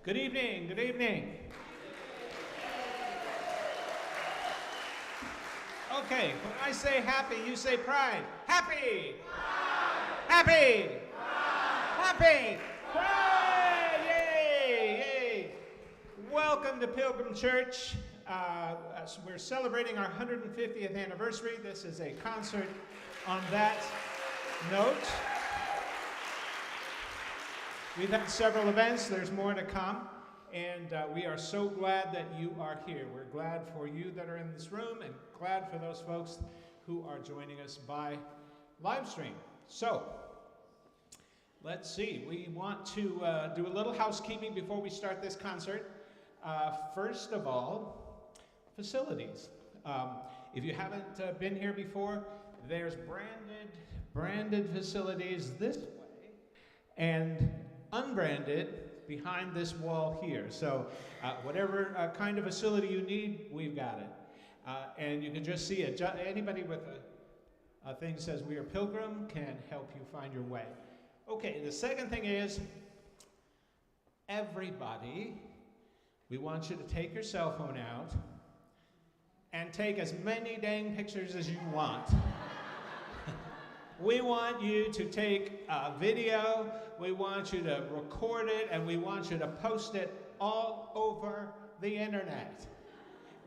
Good evening, good evening. Okay, when I say happy, you say pride. Happy! Pride! Happy! Pride! Happy! Pride! Yay! Yay! Welcome to Pilgrim Church. We're celebrating our 150th anniversary. This is a concert on that note. We've had several events. There's more to come. And we are so glad that you are here. We're glad for you that are in this room and glad for those folks who are joining us by live stream. So, let's see. We want to do a little housekeeping before we start this concert. First of all, facilities. If you haven't been here before, there's branded facilities this way and unbranded behind this wall here. So whatever kind of facility you need, we've got it. And you can just see it. Anybody with a thing that says we are Pilgrim can help you find your way. Okay, the second thing is, everybody, we want you to take your cell phone out and take as many dang pictures as you want. We want you to take a video, we want you to record it, and we want you to post it all over the internet.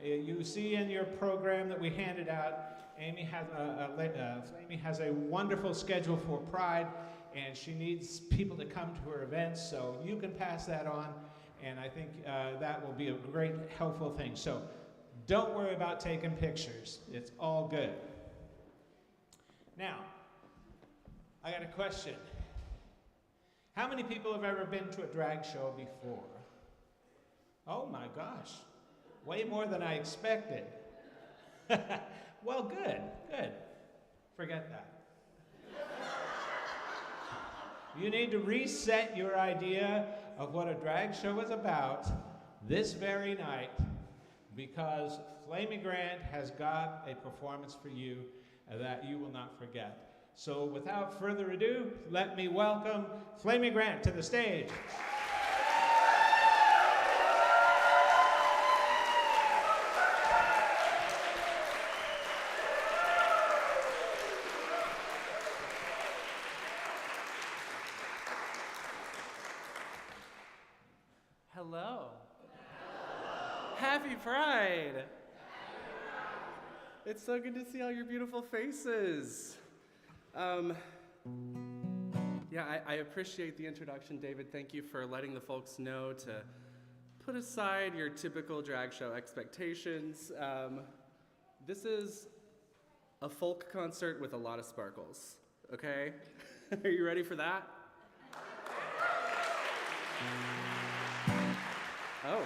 You see in your program that we handed out, Flamy has a wonderful schedule for Pride, and she needs people to come to her events, so you can pass that on, and I think that will be a great, helpful thing. So don't worry about taking pictures. It's all good. Now, I got a question. How many people have ever been to a drag show before? Oh my gosh, way more than I expected. Well, good. Forget that. You need to reset your idea of what a drag show is about this very night, because Flamy Grant has got a performance for you that you will not forget. So without further ado, let me welcome Flamy Grant to the stage. Hello. Happy Pride. It's so good to see all your beautiful faces. I appreciate the introduction, David. Thank you for letting the folks know to put aside your typical drag show expectations. This is a folk concert with a lot of sparkles, okay? Are you ready for that? Oh.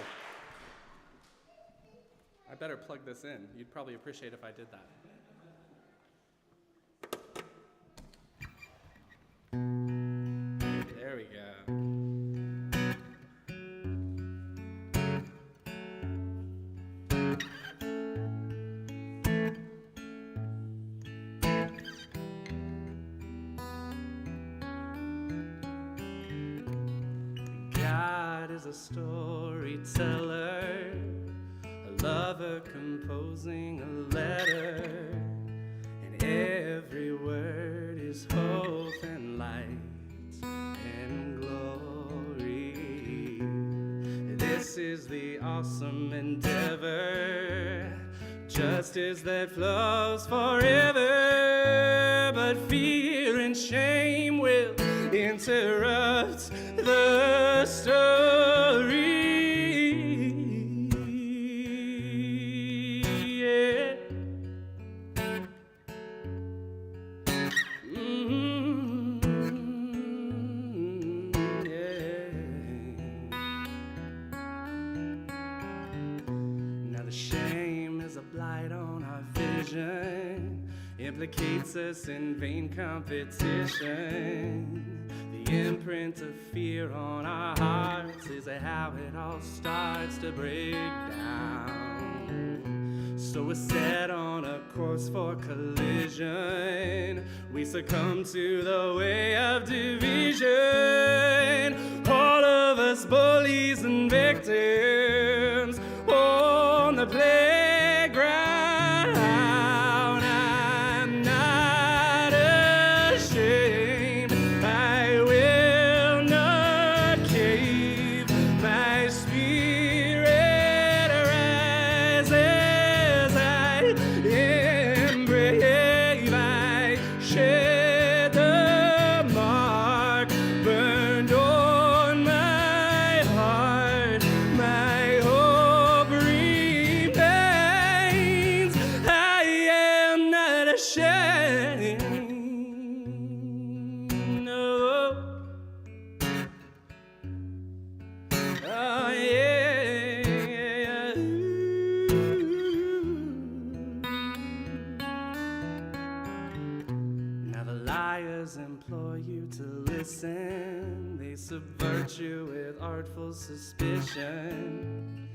I better plug this in. You'd probably appreciate if I did that. There we go. God is a storyteller, a lover composing a letter, and every word is hope and light and glory. This is the awesome endeavor, justice that flows forever, but fear and shame will interrupt the story. Yeah. Yeah. Now the shame is a blight on our vision, implicates us in vain competition. The imprint of fear on our hearts is how it all starts to break down. So we're set on a course for collision. We succumb to the way of division. All of us bullies and to listen. They subvert you with artful suspicion.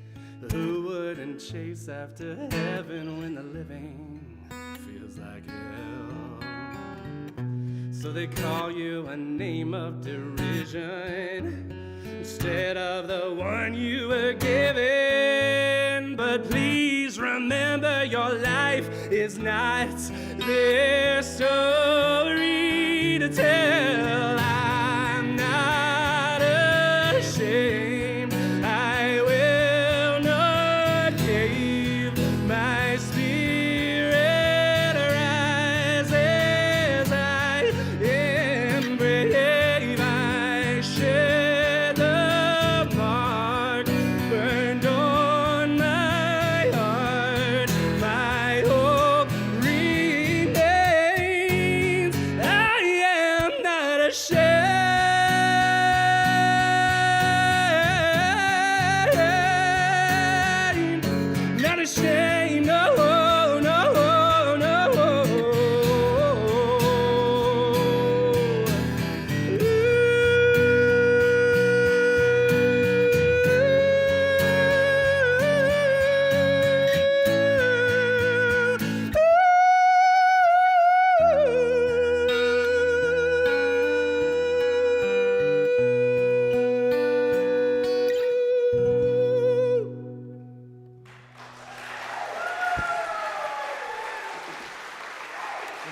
Who wouldn't chase after heaven when the living feels like hell? So they call you a name of derision instead of the one you were given. But please remember, your life is not their story to tell. I'm not ashamed. I will not cave. My spirit rises. I am brave. I share the mark burned on my heart. My hope remains. I am not ashamed. Not ashamed, no, no, no.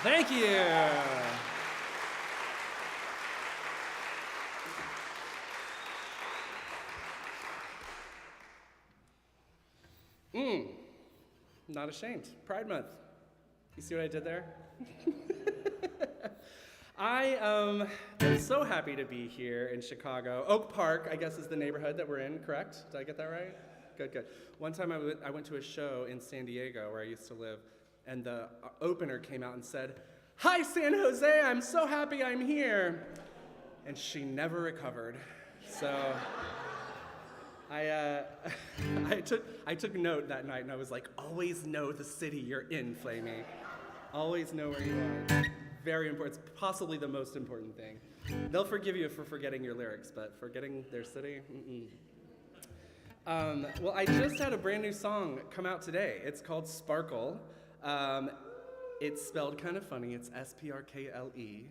Thank you. Not ashamed. Pride Month. You see what I did there? I am so happy to be here in Chicago. Oak Park, I guess, is the neighborhood that we're in, correct? Did I get that right? Good, good. One time I went to a show in San Diego where I used to live, and the opener came out and said, "Hi, San Jose, I'm so happy I'm here." And she never recovered. So I took note that night, and I was like, always know the city you're in, Flamy. Always know where you are. Very important. It's possibly the most important thing. They'll forgive you for forgetting your lyrics, but forgetting their city, well, I just had a brand new song come out today. It's called Sparkle. It's spelled kind of funny. It's S-P-R-K-L-E,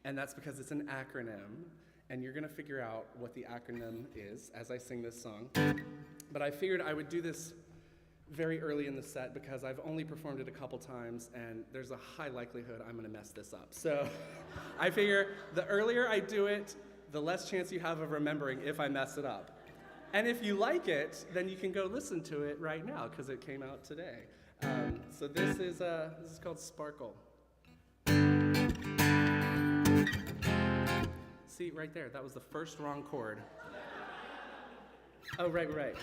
and that's because it's an acronym, and you're gonna figure out what the acronym is as I sing this song. But I figured I would do this very early in the set because I've only performed it a couple times, and there's a high likelihood I'm gonna mess this up. So I figure the earlier I do it, the less chance you have of remembering if I mess it up. And if you like it, then you can go listen to it right now because it came out today. So this is called Sparkle. See, right there, that was the first wrong chord. Oh, right.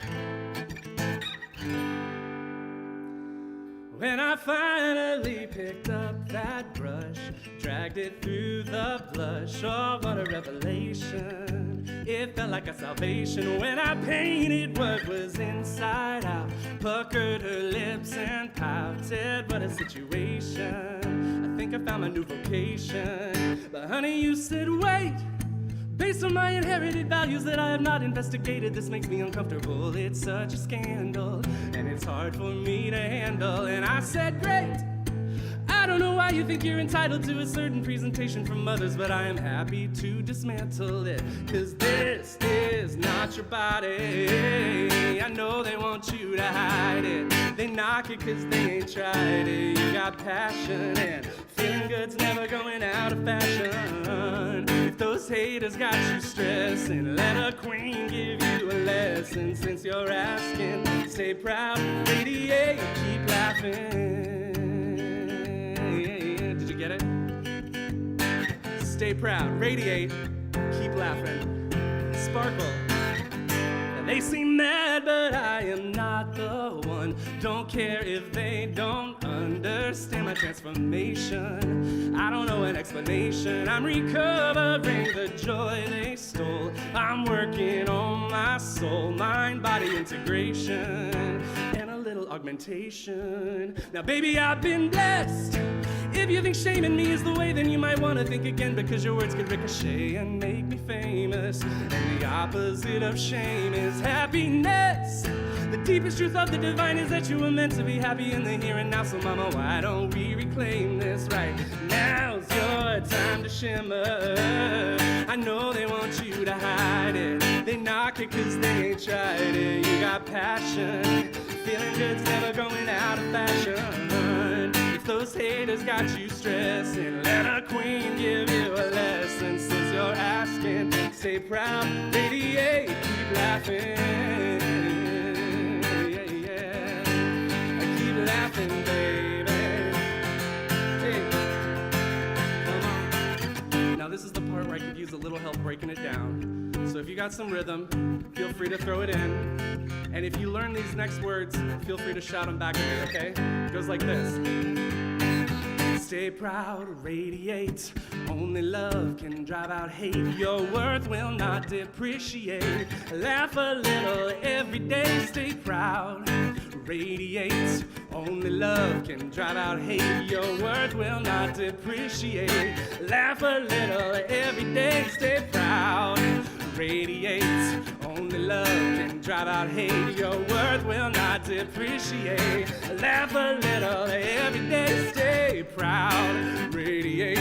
When I finally picked up that brush, dragged it through the blush, oh, what a revelation. It felt like a salvation when I painted what was inside out, puckered her lips and pouted, what a situation. I think I found my new vocation. But honey, you said wait. Based on my inherited values that I have not investigated, this makes me uncomfortable. It's such a scandal, and it's hard for me to handle. And I said, great. I don't know why you think you're entitled to a certain presentation from others, but I am happy to dismantle it, 'cause this is not your body. I know they want you to hide it. They knock it 'cause they ain't tried it. You got passion, and feeling good's never going out of fashion. If those haters got you stressing, let a queen give you a lesson. Since you're asking, stay proud, radiate, keep laughing. Did you get it? Stay proud, radiate, keep laughing, sparkle. They seem mad, but I am not the one. Don't care if they don't understand my transformation. I don't know an explanation. I'm recovering the joy they stole. I'm working on my soul, mind, body integration, and a little augmentation. Now baby, I've been blessed. If you think shaming me is the way, then you might want to think again, because your words could ricochet and make me famous. And the opposite of shame is happiness. The deepest truth of the divine is that you were meant to be happy in the here and now. So mama, why don't we reclaim this? Right now's your time to shimmer. I know they want you to hide it. They knock it cause they ain't tried it. You got passion, feeling good's never going out of fashion. If those haters got you stressing, let a queen give you a lesson. Since you're asking, stay proud, radiate, keep laughing. Yeah, yeah, I keep laughing, baby. Hey, come on. Now this is the part where I could use a little help breaking it down. So if you got some rhythm, feel free to throw it in. And if you learn these next words, feel free to shout them back at me, okay? It goes like this. Stay proud, radiate. Only love can drive out hate. Your worth will not depreciate. Laugh a little every day. Stay proud, radiate. Only love can drive out hate. Your worth will not depreciate. Laugh a little every day. Stay proud, radiate. Only love can drive out hate. Your worth will not depreciate. Laugh a little every day. Stay proud, radiate.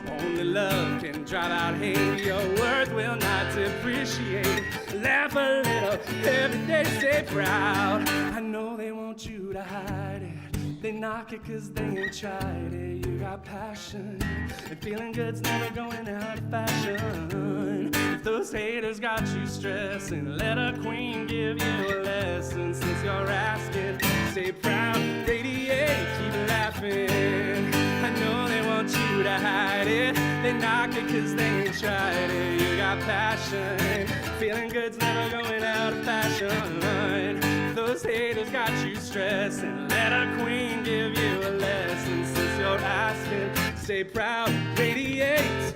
Only love can drive out hate. Your worth will not depreciate. Laugh a little every day. Stay proud. I know they want you to hide it. They knock it cause they ain't tried it. You got passion, and feeling good's never going out of fashion. If those haters got you stressing, let a queen give you a lesson. Since you're asking, stay proud, radiate, keep laughing. I know they want you to hide it. They knock it cause they ain't tried it. You got passion, feeling good's never going out of fashion. Those haters got you stressing, let a queen give you a lesson. Since you're asking, stay proud, radiate.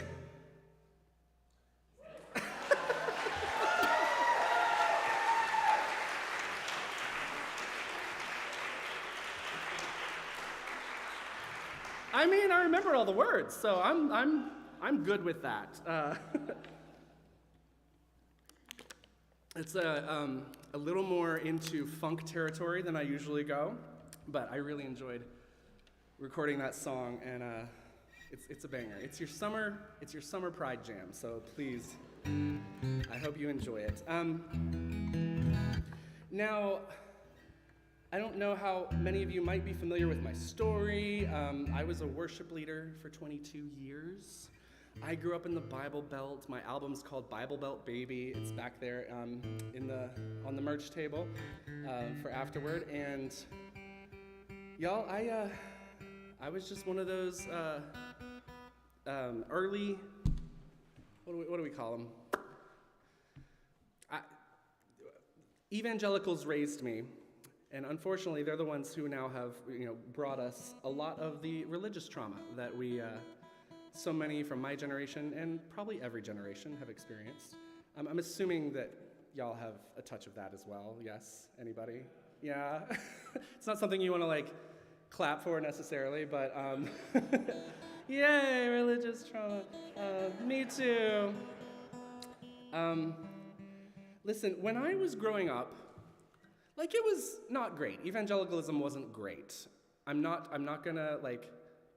I mean, I remember all the words, so I'm good with that. It's a little more into funk territory than I usually go, but I really enjoyed recording that song, and it's a banger. It's your summer pride jam, so please, I hope you enjoy it. Now, I don't know how many of you might be familiar with my story. I was a worship leader for 22 years. I grew up in the Bible Belt. My album's called Bible Belt Baby. It's back there on the merch table for afterward. And y'all, I was just one of those early, what do we call them? Evangelicals raised me. And unfortunately, they're the ones who now have, brought us a lot of the religious trauma that we, so many from my generation and probably every generation have experienced. I'm assuming that y'all have a touch of that as well. Yes? Anybody? Yeah? It's not something you want to clap for necessarily, but yay, religious trauma. Me too. Listen, when I was growing up, it was not great. Evangelicalism wasn't great. I'm not gonna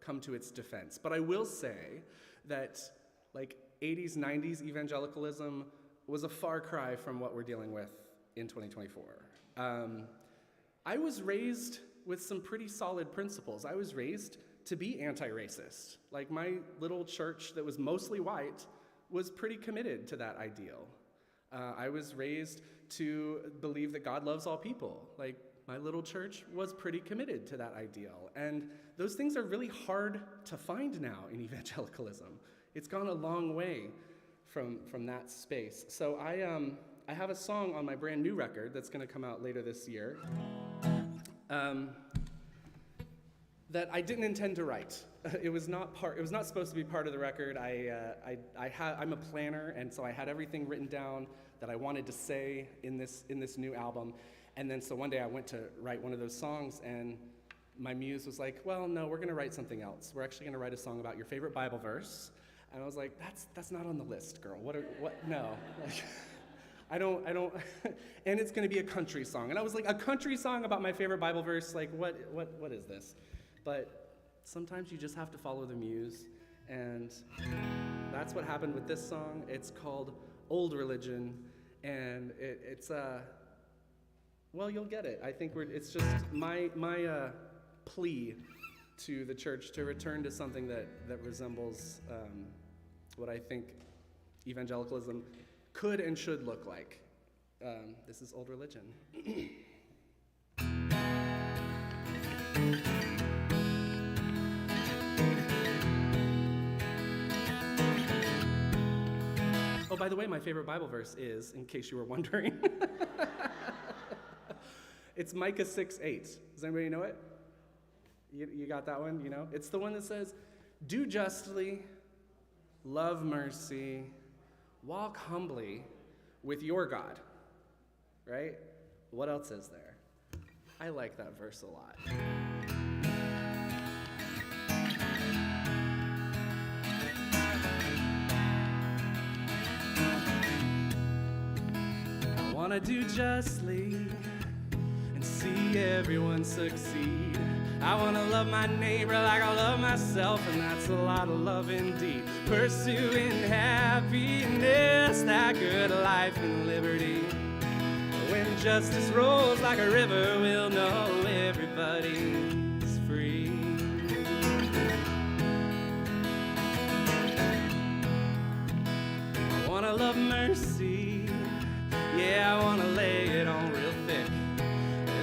come to its defense, but I will say that 80s, 90s evangelicalism was a far cry from what we're dealing with in 2024. I was raised with some pretty solid principles. I was raised to be anti-racist. My little church that was mostly white was pretty committed to that ideal. I was raised to believe that God loves all people. My little church was pretty committed to that ideal. And those things are really hard to find now in evangelicalism. It's gone a long way from that space. So I have a song on my brand new record that's gonna come out later this year that I didn't intend to write. It was not supposed to be part of the record. I'm a planner, and so I had everything written down that I wanted to say in this new album. And then so one day I went to write one of those songs, and my muse was like, well, no, we're gonna write something else. We're actually gonna write a song about your favorite Bible verse. And I was like, that's not on the list, girl. No. Like, I don't, and it's gonna be a country song. And I was like, a country song about my favorite Bible verse? Like, what is this? But sometimes you just have to follow the muse. And that's what happened with this song. It's called Old Religion. And it's well, you'll get it. I think it's just my plea to the church to return to something that resembles what I think evangelicalism could and should look like. This is Old Religion. Oh, by the way, my favorite Bible verse is, in case you were wondering, it's Micah 6:8. Does anybody know it? You got that one, you know? It's the one that says, do justly, love mercy, walk humbly with your God, right? What else is there? I like that verse a lot. I want to do justly and see everyone succeed. I want to love my neighbor like I love myself, and that's a lot of love indeed. Pursuing happiness, that good life and liberty. When justice rolls like a river, we'll know everybody's free. I want to love mercy, yeah, I want to lay it on real thick.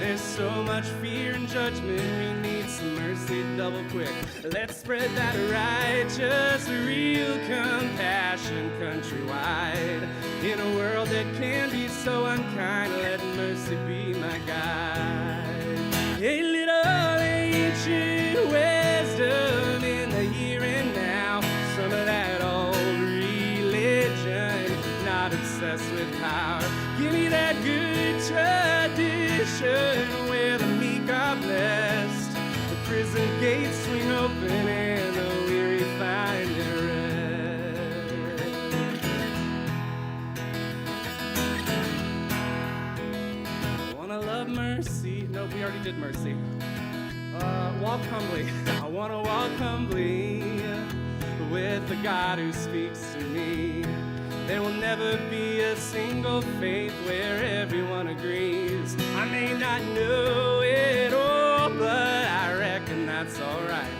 There's so much fear and judgment, we need some mercy double quick. Let's spread that righteous, real compassion countrywide. In a world that can be so unkind, let mercy be my guide. A little ancient wisdom in the here and now. Some of that old religion, not obsessed with power. Give me that good tradition where the meek are blessed. The prison gates swing open and the weary find their rest. I wanna love mercy. No, we already did mercy. Walk humbly. I wanna walk humbly with the God who speaks to me. There will never be a single faith where everyone agrees. I may not know it all, but I reckon that's alright.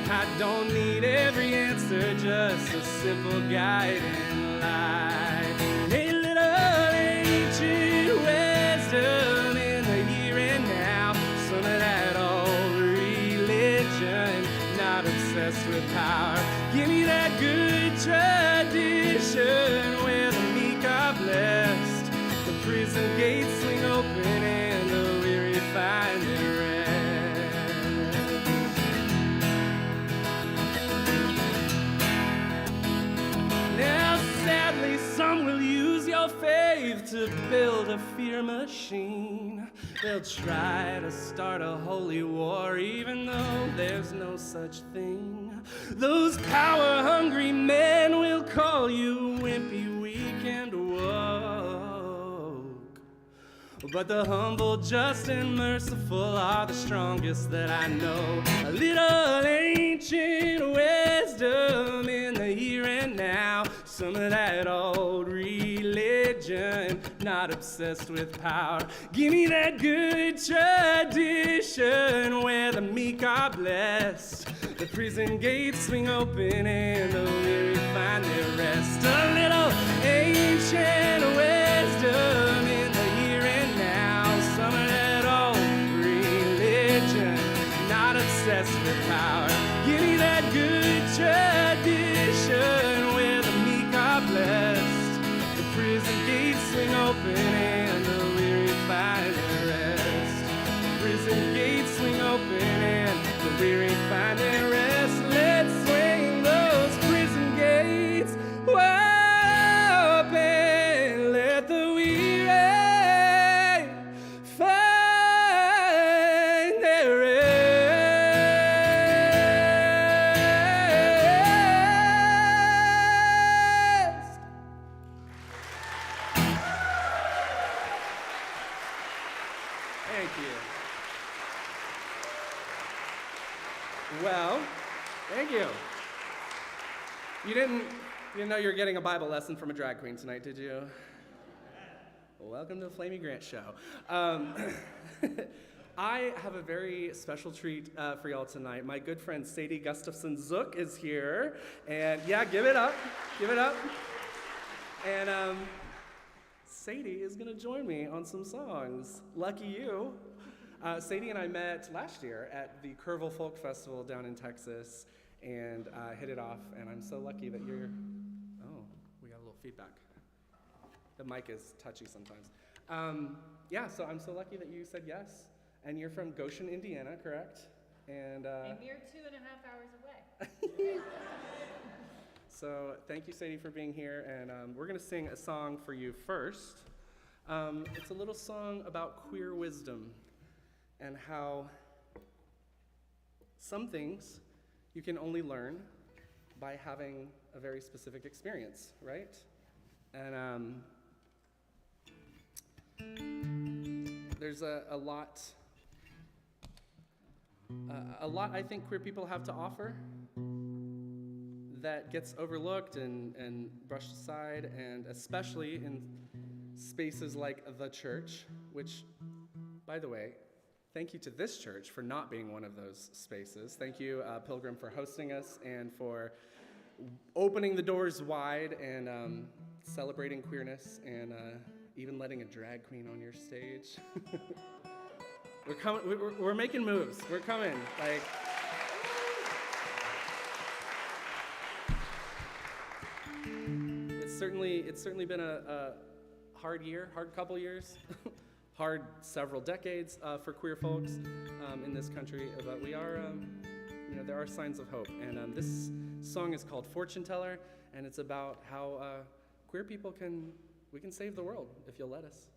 I don't need every answer, just a simple guiding light. A little ancient wisdom in the here and now. Some of that old religion, not obsessed with power. Give me that good tradition where the meek are blessed. The prison gates swing open and the weary find their rest. Now sadly some will use your faith to build a fear machine. They'll try to start a holy war even though there's no such thing. Those power-hungry men will call you wimpy, weak, and woke. But the humble, just, and merciful are the strongest that I know. A little ancient wisdom in the here and now. Some of that old religion, not obsessed with power. Give me that good tradition where the meek are blessed. The prison gates swing open and the weary find their rest. A little ancient wisdom in the here and now. Some of that old religion, not obsessed with power. Give me that good tradition where the meek are blessed. The prison gates swing open and the weary find their rest. The prison gates swing open and the weary find their rest. Let's swing those prison gates wide. Well, thank you. You didn't know you were getting a Bible lesson from a drag queen tonight, did you? Welcome to the Flamy Grant Show. I have a very special treat for y'all tonight. My good friend Sadie Gustafson Zook is here. And yeah, give it up. Give it up. And Sadie is going to join me on some songs. Lucky you. Sadie and I met last year at the Kerrville Folk Festival down in Texas and hit it off. And I'm so lucky that you're... Oh, we got a little feedback. The mic is touchy sometimes. Yeah, so I'm so lucky that you said yes. And you're from Goshen, Indiana, correct? And a mere 2.5 hours away. So thank you, Sadie, for being here. And we're going to sing a song for you first. It's a little song about queer wisdom and how some things you can only learn by having a very specific experience, right? And there's a lot I think queer people have to offer that gets overlooked and brushed aside, and especially in spaces like the church, which, by the way, thank you to this church for not being one of those spaces. Thank you, Pilgrim, for hosting us and for opening the doors wide and celebrating queerness and even letting a drag queen on your stage. We're coming. We're making moves. We're coming. Like, it's certainly been a hard couple years, hard several decades for queer folks in this country. But we are, there are signs of hope. And this song is called "Fortune Teller," and it's about how queer people can save the world if you'll let us.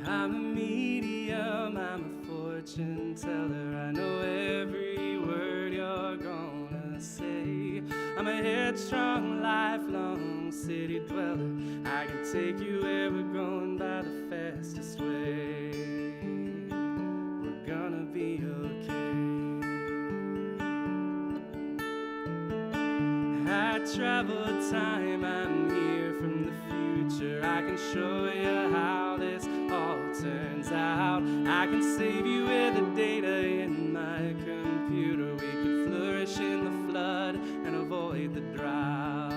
I'm a medium, I'm a fortune teller. I know every word you're gonna say. I'm a headstrong, lifelong city dweller. I can take you where we're going by the fastest way. We're gonna be okay. I travel time, I'm here from the future. I can show you how this all turns out. I can save you with the data in my computer. We could flourish in the flood and avoid the drought.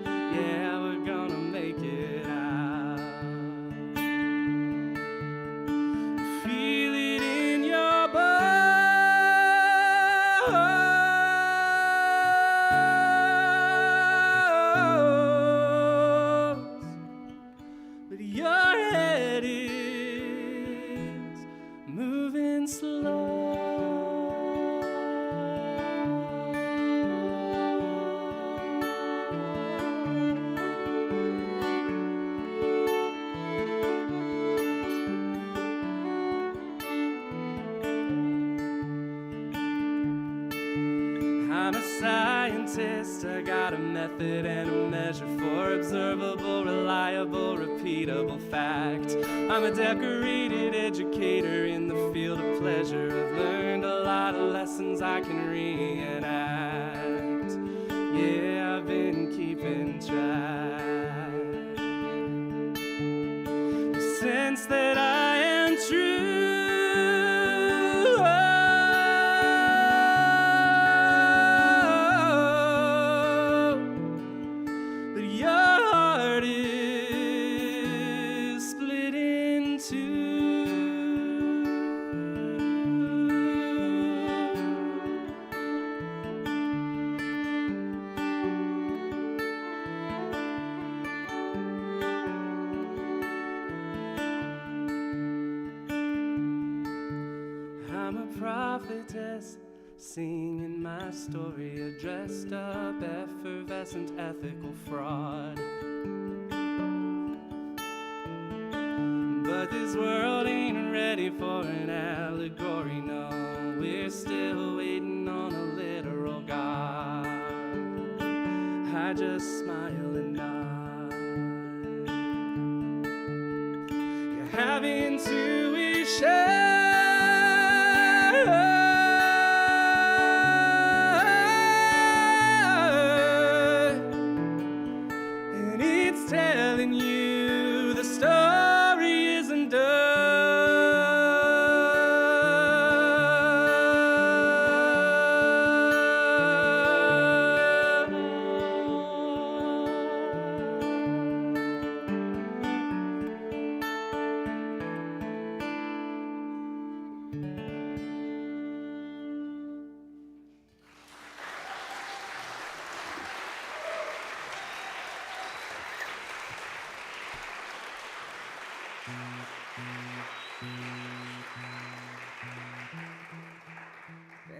Yeah, we're gonna make it out. Feel it in your bones. But your head is moving slow. I'm a scientist, I got a method and a measure for observable, reliable, repeatable fact. I'm a decorated educator in the field of pleasure. I've learned a lot of lessons I can reenact. Yeah, I've been keeping track. Sense that I am true. I'm a prophetess, singing my story, a dressed up, effervescent, ethical fraud. But this world ain't ready for an allegory, no. We're still waiting on a literal God. I just smile and nod. You have intuition. Telling you the story isn't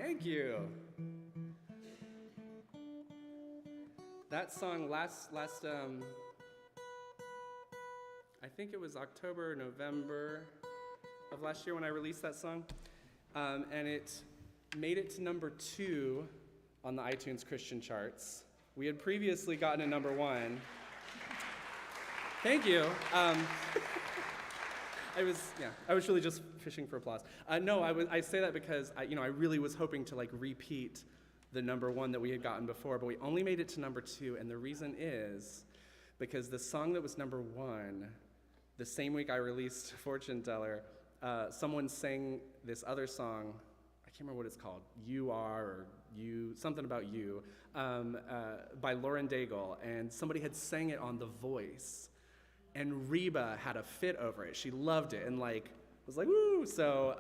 Thank you. That song last I think it was October, November of last year when I released that song. And it made it to number 2 on the iTunes Christian charts. We had previously gotten a number 1. Thank you. I was really just fishing for applause. No, I say that because I really was hoping to repeat the number 1 that we had gotten before, but we only made it to number 2, and the reason is because the song that was number 1, the same week I released Fortune Teller, someone sang this other song. I can't remember what it's called. You Are, or You, something about you, by Lauren Daigle, and somebody had sang it on The Voice. And Reba had a fit over it. She loved it and was like, woo! So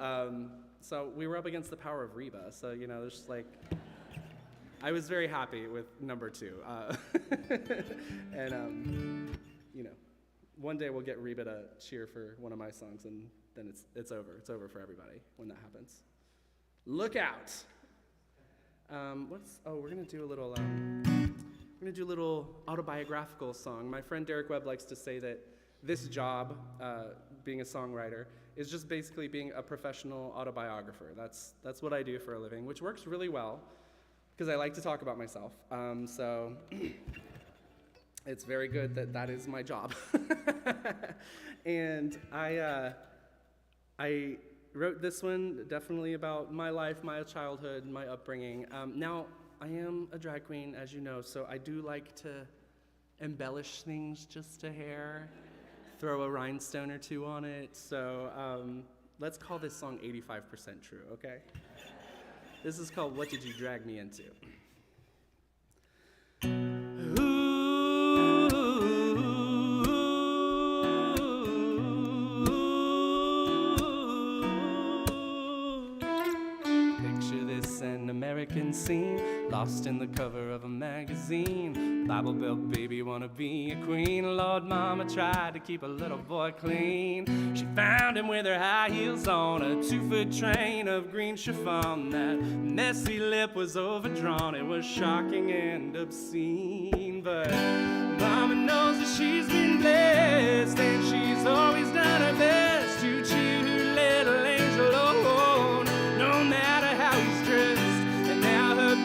we were up against the power of Reba. So there's just I was very happy with number 2. And one day we'll get Reba to cheer for one of my songs, and then it's over. It's over for everybody when that happens. Look out! We're gonna do a little. We're going to do a little autobiographical song. My friend Derek Webb likes to say that this job, being a songwriter, is just basically being a professional autobiographer. That's what I do for a living, which works really well because I like to talk about myself. So it's very good that is my job. And I wrote this one definitely about my life, my childhood, my upbringing. Now, I am a drag queen, as you know, so I do like to embellish things just a hair, throw a rhinestone or 2 on it. So let's call this song 85% True, okay? This is called What Did You Drag Me Into? American scene, lost in the cover of a magazine. Bible Belt baby wanna be a queen. Lord mama tried to keep a little boy clean. She found him with her high heels on, a 2-foot train of green chiffon. That messy lip was overdrawn. It was shocking and obscene. But mama knows that she's been blessed, and she's always done her best to cheer her little angel on, no matter how he's dressed.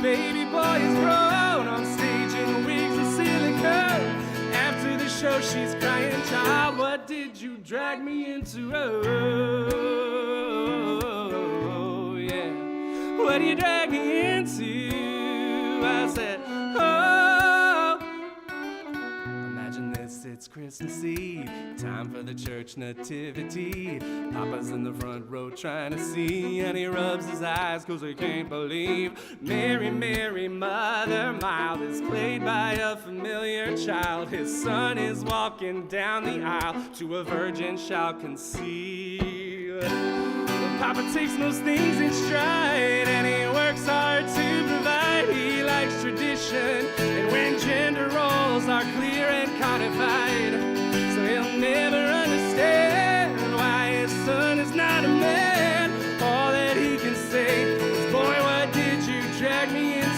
Baby boy is grown on stage in wigs and silicone. After the show she's crying, child, what did you drag me into? Oh, yeah. What did you drag me into? I said, oh. Imagine this, it's Christmas Eve, time for the church nativity. Papa's in the front row trying to see, and he rubs his eyes 'cause he can't believe. Mary, Mary, Mother Mild is played by a familiar child. His son is walking down the aisle, to a virgin shall conceive. Papa takes most things in stride, and he works hard to provide. He likes tradition, and when gender roles are clear and codified, so he'll never understand why his son is not a man. All that he can say is, boy, what did you drag me into?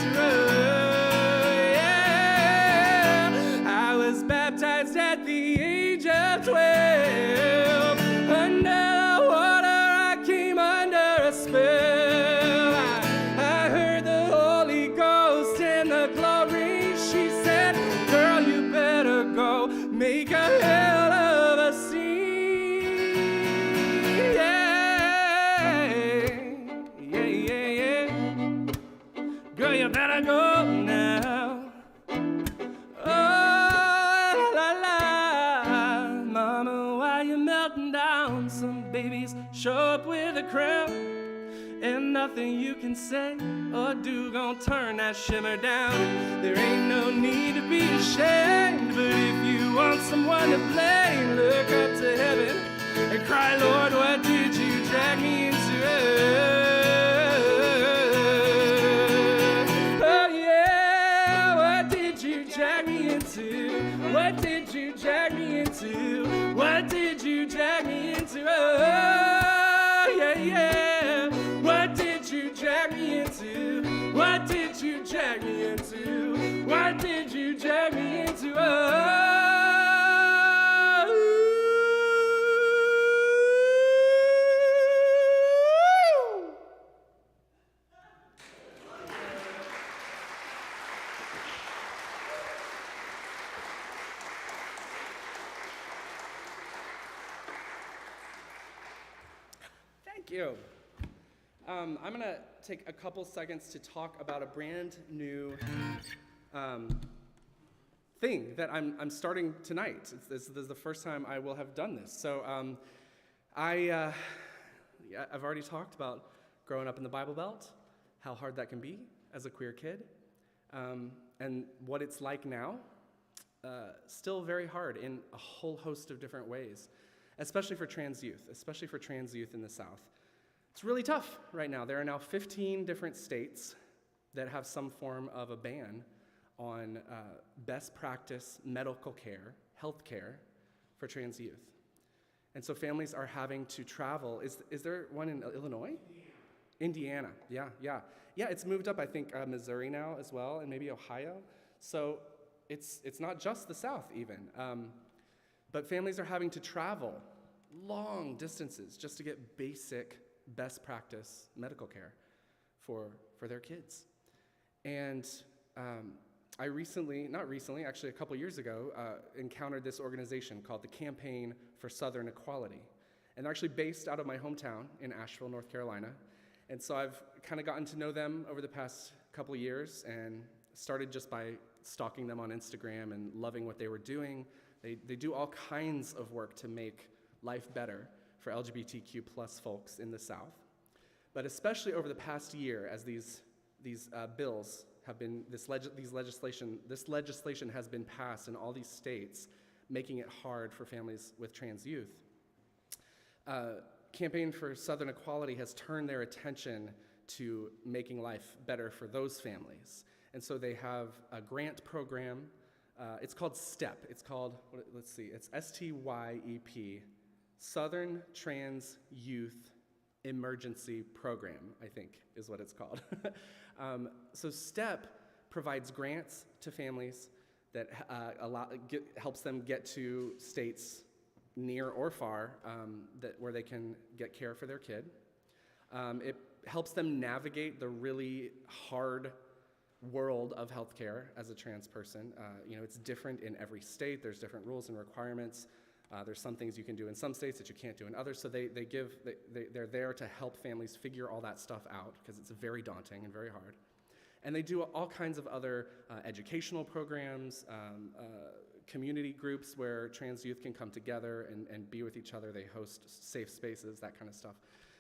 Yeah. I was baptized at the age of 12. make a hell of a scene. Yeah, yeah, yeah, yeah. Girl, you better go now. Oh, la, la, mama, why you melting down? Some babies show up with a crown, and nothing you can say or do gon' turn that shimmer down. There ain't no need to be ashamed, but if you want someone to blame, look up to heaven and cry, Lord, what did you drag me into? Oh yeah, what did you drag me into? What did you drag me into? What did you drag me into? Oh yeah, yeah. What did you drag me into? What did you drag me into? What did you drag me into? Oh. Thank you. I'm going to take a couple seconds to talk about a brand new thing that I'm starting tonight. This is the first time I will have done this. So I've already talked about growing up in the Bible Belt, how hard that can be as a queer kid, and what it's like now. Still very hard in a whole host of different ways, especially for trans youth in the South. It's really tough right now. There are now 15 different states that have some form of a ban on best practice medical care, health care for trans youth. And so families are having to travel. Is there one in Illinois? Indiana, yeah. Yeah, it's moved up, I think, Missouri now as well, and maybe Ohio. So it's not just the South even. But families are having to travel long distances just to get basic best practice medical care for their kids. And I actually a couple years ago, encountered this organization called the Campaign for Southern Equality. And they're actually based out of my hometown in Asheville, North Carolina. And so I've kind of gotten to know them over the past couple years and started just by stalking them on Instagram and loving what they were doing. They do all kinds of work to make life better for LGBTQ plus folks in the South. But especially over the past year, as these bills have been, this legislation has been passed in all these states, making it hard for families with trans youth. Campaign for Southern Equality has turned their attention to making life better for those families. And so they have a grant program. It's called STEP. It's STYEP, Southern Trans Youth Emergency Program, I think is what it's called. So STEP provides grants to families that helps them get to states near or far where they can get care for their kid. It helps them navigate the really hard world of healthcare as a trans person. It's different in every state. There's different rules and requirements. There's some things you can do in some states that you can't do in others. So they're there to help families figure all that stuff out because it's very daunting and very hard. And they do all kinds of other educational programs, community groups where trans youth can come together and be with each other. They host safe spaces, that kind of stuff.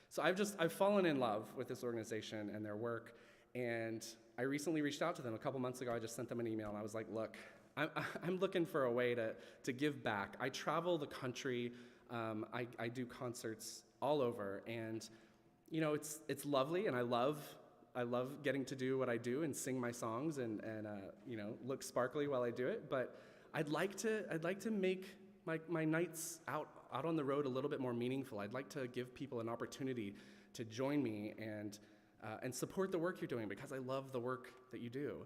So I've fallen in love with this organization and their work. And I recently reached out to them a couple months ago. I just sent them an email and I was like, look, I'm looking for a way to give back. I travel the country. I do concerts all over, and it's lovely, and I love getting to do what I do and sing my songs and look sparkly while I do it. But I'd like to make my nights out on the road a little bit more meaningful. I'd like to give people an opportunity to join me and support the work you're doing because I love the work that you do.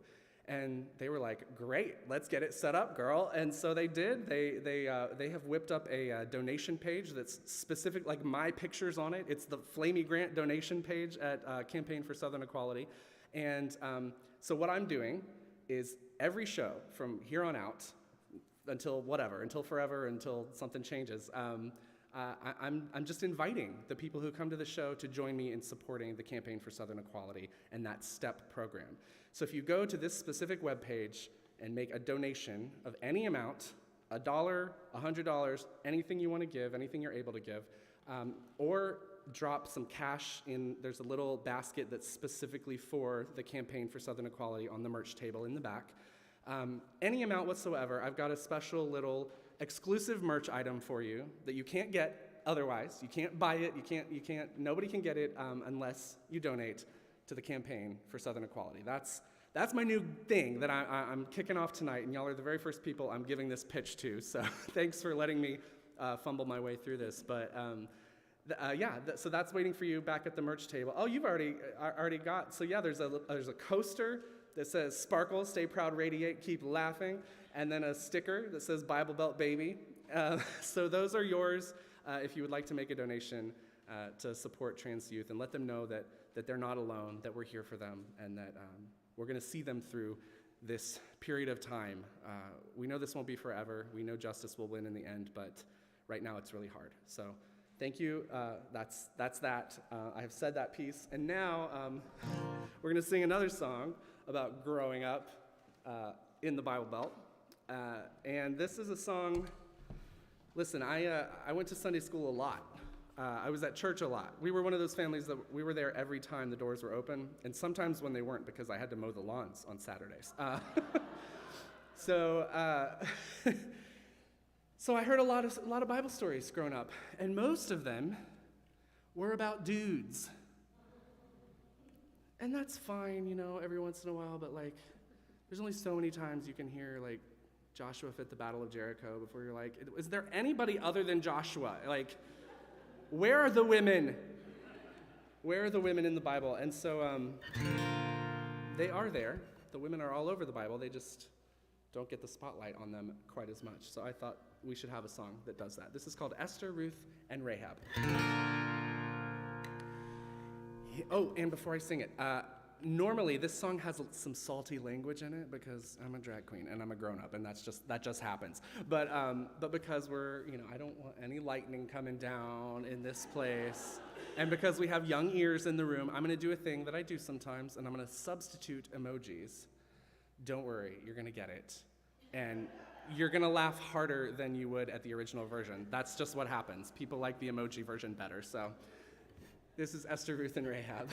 And they were like, great, let's get it set up, girl. And so they did. They have whipped up a donation page that's specific, like my picture's on it. It's the Flamy Grant donation page at Campaign for Southern Equality. And so what I'm doing is every show from here on out, until whatever, until forever, until something changes. I'm just inviting the people who come to the show to join me in supporting the Campaign for Southern Equality and that STEP program. So if you go to this specific webpage and make a donation of any amount, $1, $100, anything you want to give, anything you're able to give, or drop some cash in, there's a little basket that's specifically for the Campaign for Southern Equality on the merch table in the back. Any amount whatsoever, I've got a special little exclusive merch item for you that you can't get otherwise. You can't buy it, nobody can get it unless you donate to the Campaign for Southern Equality. That's my new thing that I'm kicking off tonight, and y'all are the very first people I'm giving this pitch to, so thanks for letting me fumble my way through this. But so that's waiting for you back at the merch table. Oh, you've already got, so yeah, there's a coaster that says Sparkle, Stay Proud, Radiate, Keep Laughing, and then a sticker that says Bible Belt Baby. So those are yours if you would like to make a donation to support trans youth and let them know that they're not alone, that we're here for them, and that we're going to see them through this period of time. We know this won't be forever. We know justice will win in the end, but right now it's really hard. So thank you. That's that. I have said that piece. And now we're going to sing another song about growing up in the Bible Belt. And this is a song, listen, I went to Sunday school a lot. I was at church a lot. We were one of those families that we were there every time the doors were open, and sometimes when they weren't because I had to mow the lawns on Saturdays. So I heard a lot of Bible stories growing up, and most of them were about dudes. And that's fine, every once in a while, but there's only so many times you can hear Joshua fit the Battle of Jericho before you're like, is there anybody other than Joshua? Where are the women? Where are the women in the Bible? And so they are there. The women are all over the Bible. They just don't get the spotlight on them quite as much. So I thought we should have a song that does that. This is called Esther, Ruth, and Rahab. Oh, and before I sing it, normally this song has some salty language in it because I'm a drag queen and I'm a grown-up, and that just happens. But because we're, I don't want any lightning coming down in this place, and because we have young ears in the room, I'm going to do a thing that I do sometimes, and I'm going to substitute emojis. Don't worry, you're going to get it, and you're going to laugh harder than you would at the original version. That's just what happens. People like the emoji version better. So this is Esther, Ruth, and Rahab.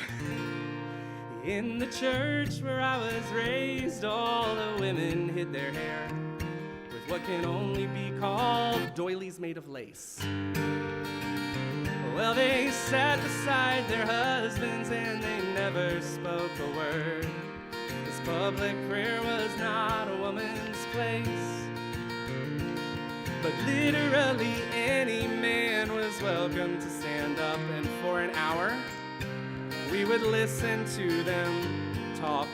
In the church where I was raised, all the women hid their hair with what can only be called doilies made of lace. Well, they sat beside their husbands and they never spoke a word, 'cause public prayer was not a woman's place. But literally any man was welcome to stand up, and for an hour we would listen to them talk.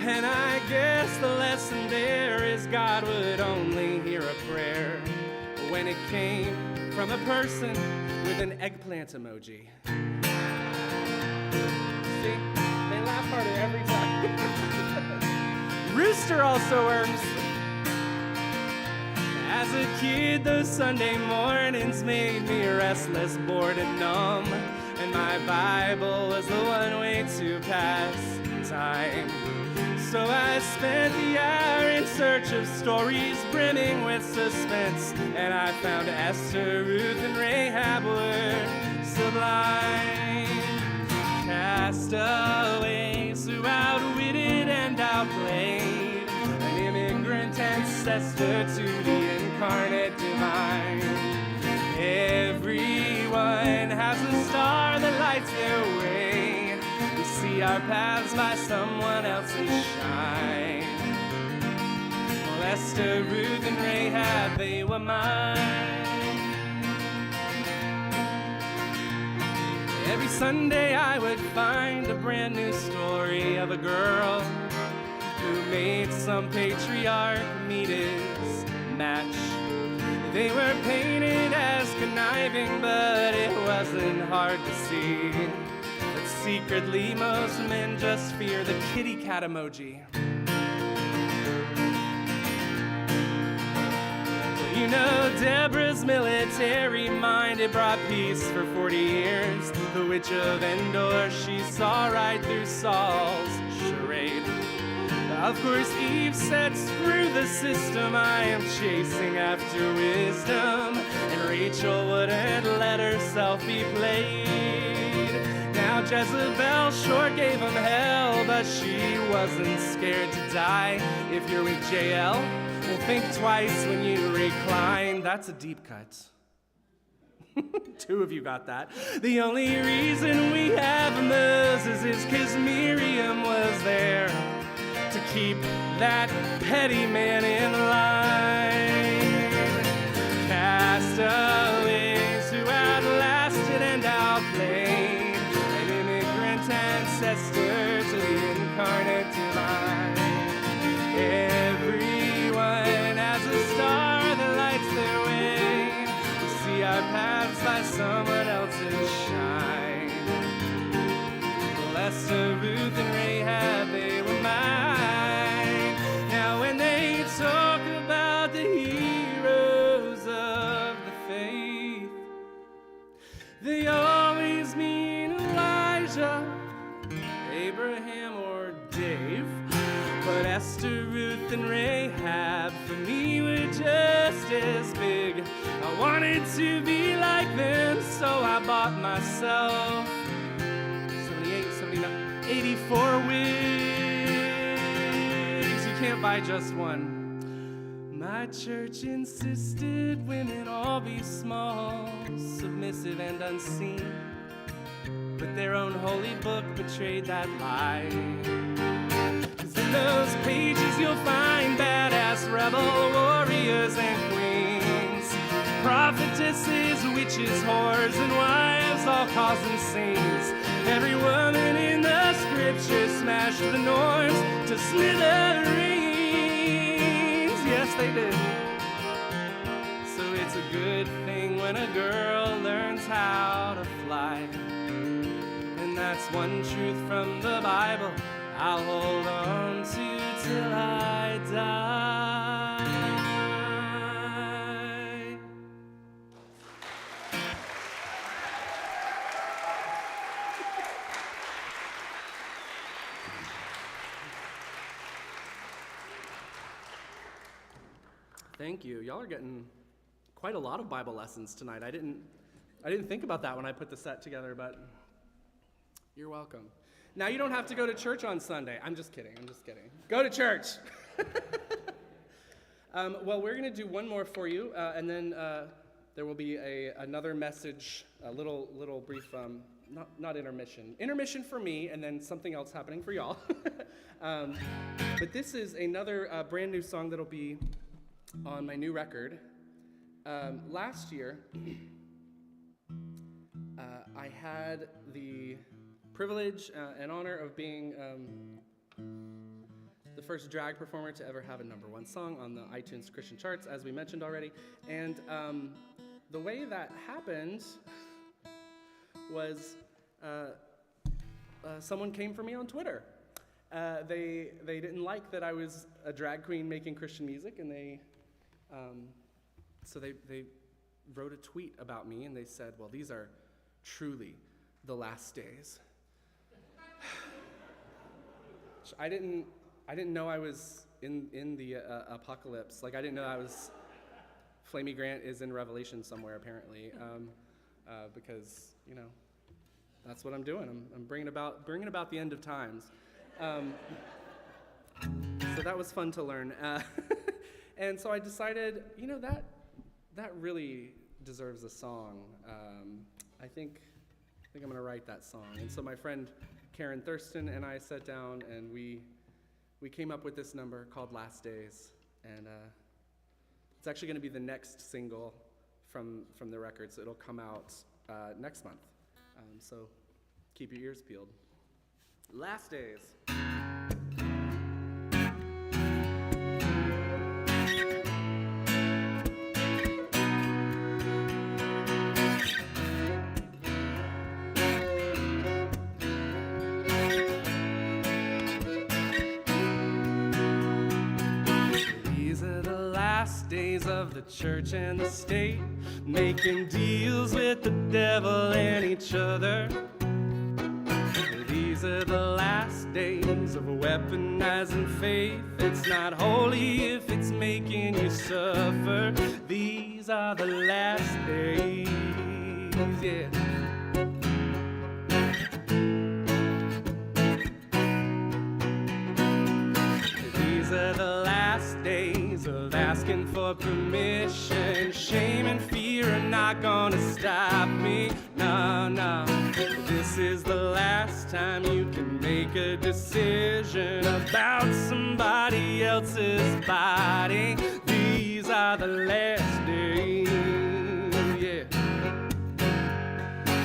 And I guess the lesson there is God would only hear a prayer when it came from a person with an eggplant emoji. See, they laugh harder every time. Rooster also works. As a kid, those Sunday mornings made me restless, bored, and numb. And my Bible was the one way to pass time. So I spent the hour in search of stories brimming with suspense, and I found Esther, Ruth, and Rahab were sublime. Castaways who outwitted and outplayed an immigrant ancestor to the incarnate divine. Everyone has a star that lights their way. We see our paths by someone else's shine. Well, Esther, Ruth, and Rahab, they were mine. Every Sunday I would find a brand new story of a girl who made some patriarch meet his match. They were painted as conniving, but it wasn't hard to see that secretly most men just fear the kitty cat emoji. Deborah's military mind, it brought peace for 40 years. The witch of Endor, she saw right through Saul's charade. Of course, Eve said, screw the system, I am chasing after wisdom. And Rachel wouldn't let herself be played. Now Jezebel sure gave him hell, but she wasn't scared to die. If you're with JL, well, think twice when you recline. That's a deep cut. 2 of you got that. The only reason we have Moses is 'cause Miriam was there to keep that petty man in line. Castaways who outlasted and outplayed an immigrant ancestor to the incarnate divine. Everyone has a star that lights their way. We see our paths by someone else's shine. Lester, Ruth, and Rahab, they were mine. Now when they talk about the heroes of the faith, they always mean Elijah, Abraham, or Dave. But Esther, Ruth, and Rahab for me were just as big. I wanted to be like them, so I bought myself 84 wigs. You can't buy just one. My church insisted women all be small, submissive and unseen. But their own holy book betrayed that lie. 'Cause in those pages you'll find badass rebel warriors and queens, prophetesses, witches, whores, and wives, all causing scenes. Every woman in the scripture smashed the norms to smithereens. Yes, they did. So it's a good thing when a girl learns how to fly. And that's one truth from the Bible I'll hold on to till I die. Thank you. Y'all are getting quite a lot of Bible lessons tonight. I didn't think about that when I put the set together, but you're welcome. Now you don't have to go to church on Sunday. I'm just kidding. Go to church. Well, we're going to do one more for you, and then there will be another message, a little brief, not intermission. Intermission for me, and then something else happening for y'all. But this is another brand new song that'll be on my new record. Last year, I had the privilege and honor of being the first drag performer to ever have a #1 song on the iTunes Christian charts, as we mentioned already. And the way that happened was someone came for me on Twitter. They didn't like that I was a drag queen making Christian music, and so they wrote a tweet about me, and they said, "Well, these are truly the last days." I didn't know I was in the apocalypse. Like, I didn't know I was. Flamy Grant is in Revelation somewhere, apparently, because that's what I'm doing. I'm bringing about the end of times. So that was fun to learn, and so I decided, that really deserves a song. I think I'm gonna write that song. And so my friend Karen Thurston and I sat down, and we came up with this number called Last Days, and it's actually going to be the next single from the record, so it'll come out next month. So keep your ears peeled. Last Days. last days of the church and the state, making deals with the devil and each other. These are the last days of weaponizing faith. It's not holy if it's making you suffer. These are the last days, yeah. These are the last days of asking for permission. Shame and fear are not gonna stop me, no, no. This is the last time you can make a decision about somebody else's body. These are the last days, yeah.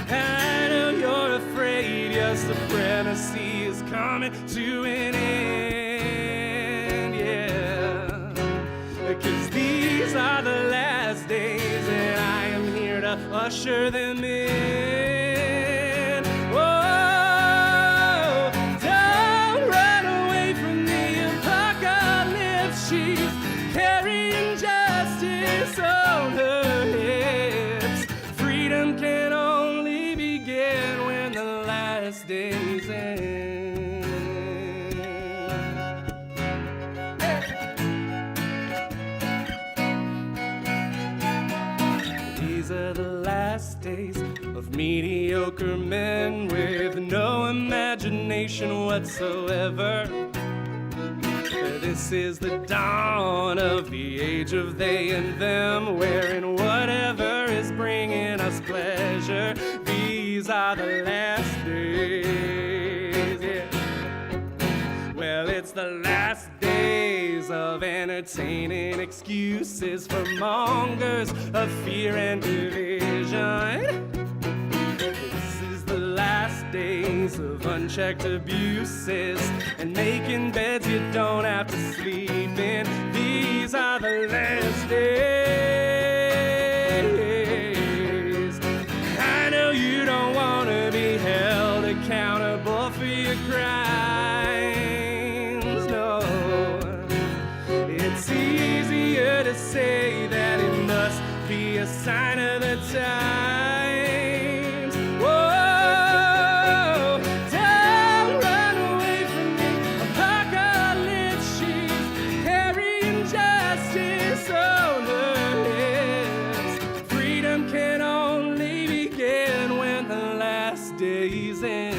I know you're afraid your supremacy is coming to an end, yeah. Because these are the last days and I am here to usher them in. Whoa, don't run away from the apocalypse. She's carrying justice on her hips. Freedom can only begin when the last days end. These are the last days of mediocre men with no imagination whatsoever. This is the dawn of the age of they and them, wherein whatever is bringing us pleasure. These are the last days, yeah. Well, it's the last days of entertaining excuses for mongers of fear and division. This is the last days of unchecked abuses and making beds you don't have to sleep in. These are the last days. I know you don't want to be held accountable for your crimes, no. It's easier to say that it must be a sign of the times. Whoa, don't run away from the apocalypse. She's carrying justice on her lips. Freedom can only begin when the last days end.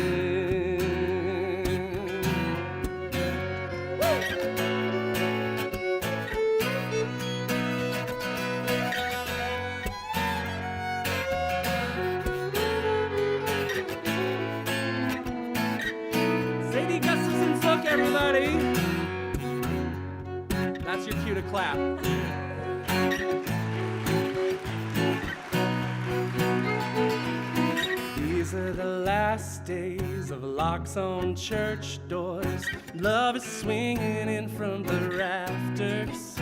Sadie Gustafson's book, everybody. That's your cue to clap. These are the last days of locks on church doors. Love is swinging in from the rafters.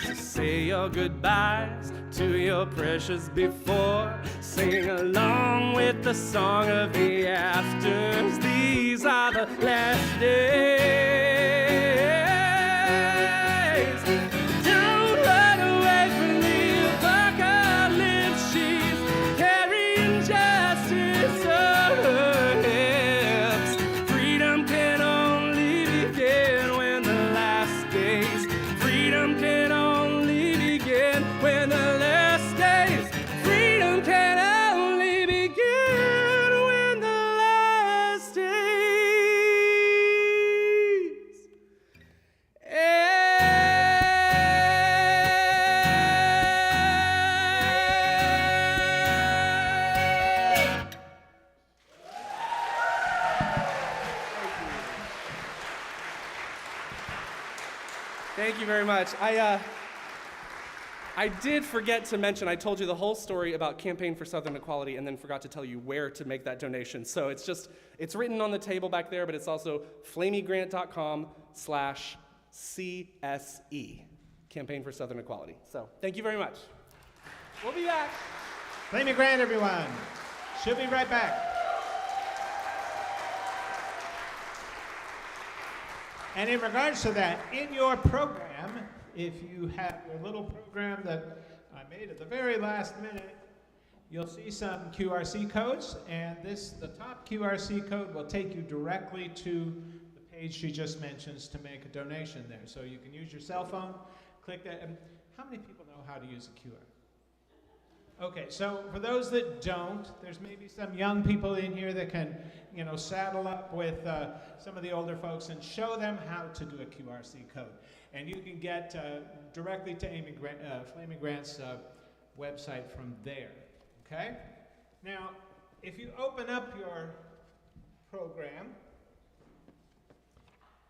So say your goodbyes to your precious before. Sing along with the song of the afters. These are the last days. Don't run away from the apocalypse. She's carrying justice on her hips. Freedom can only begin when the last days. Freedom can only begin when the last days. Freedom can only begin when the last days. Thank you very much. I did forget to mention, I told you the whole story about Campaign for Southern Equality and then forgot to tell you where to make that donation. So it's written on the table back there, but it's also flamygrant.com/CSE, Campaign for Southern Equality. So thank you very much. We'll be back. Flamy Grant, everyone. She'll be right back. And in regards to that, in your program, if you have your little program that I made at the very last minute, you'll see some QRC codes, and the top QRC code will take you directly to the page she just mentions to make a donation there. So you can use your cell phone, click that. And how many people know how to use a QR? Okay, so for those that don't, there's maybe some young people in here that can, saddle up with some of the older folks and show them how to do a QRC code. And you can get directly to Flamy Grant's website from there, okay? Now, if you open up your program,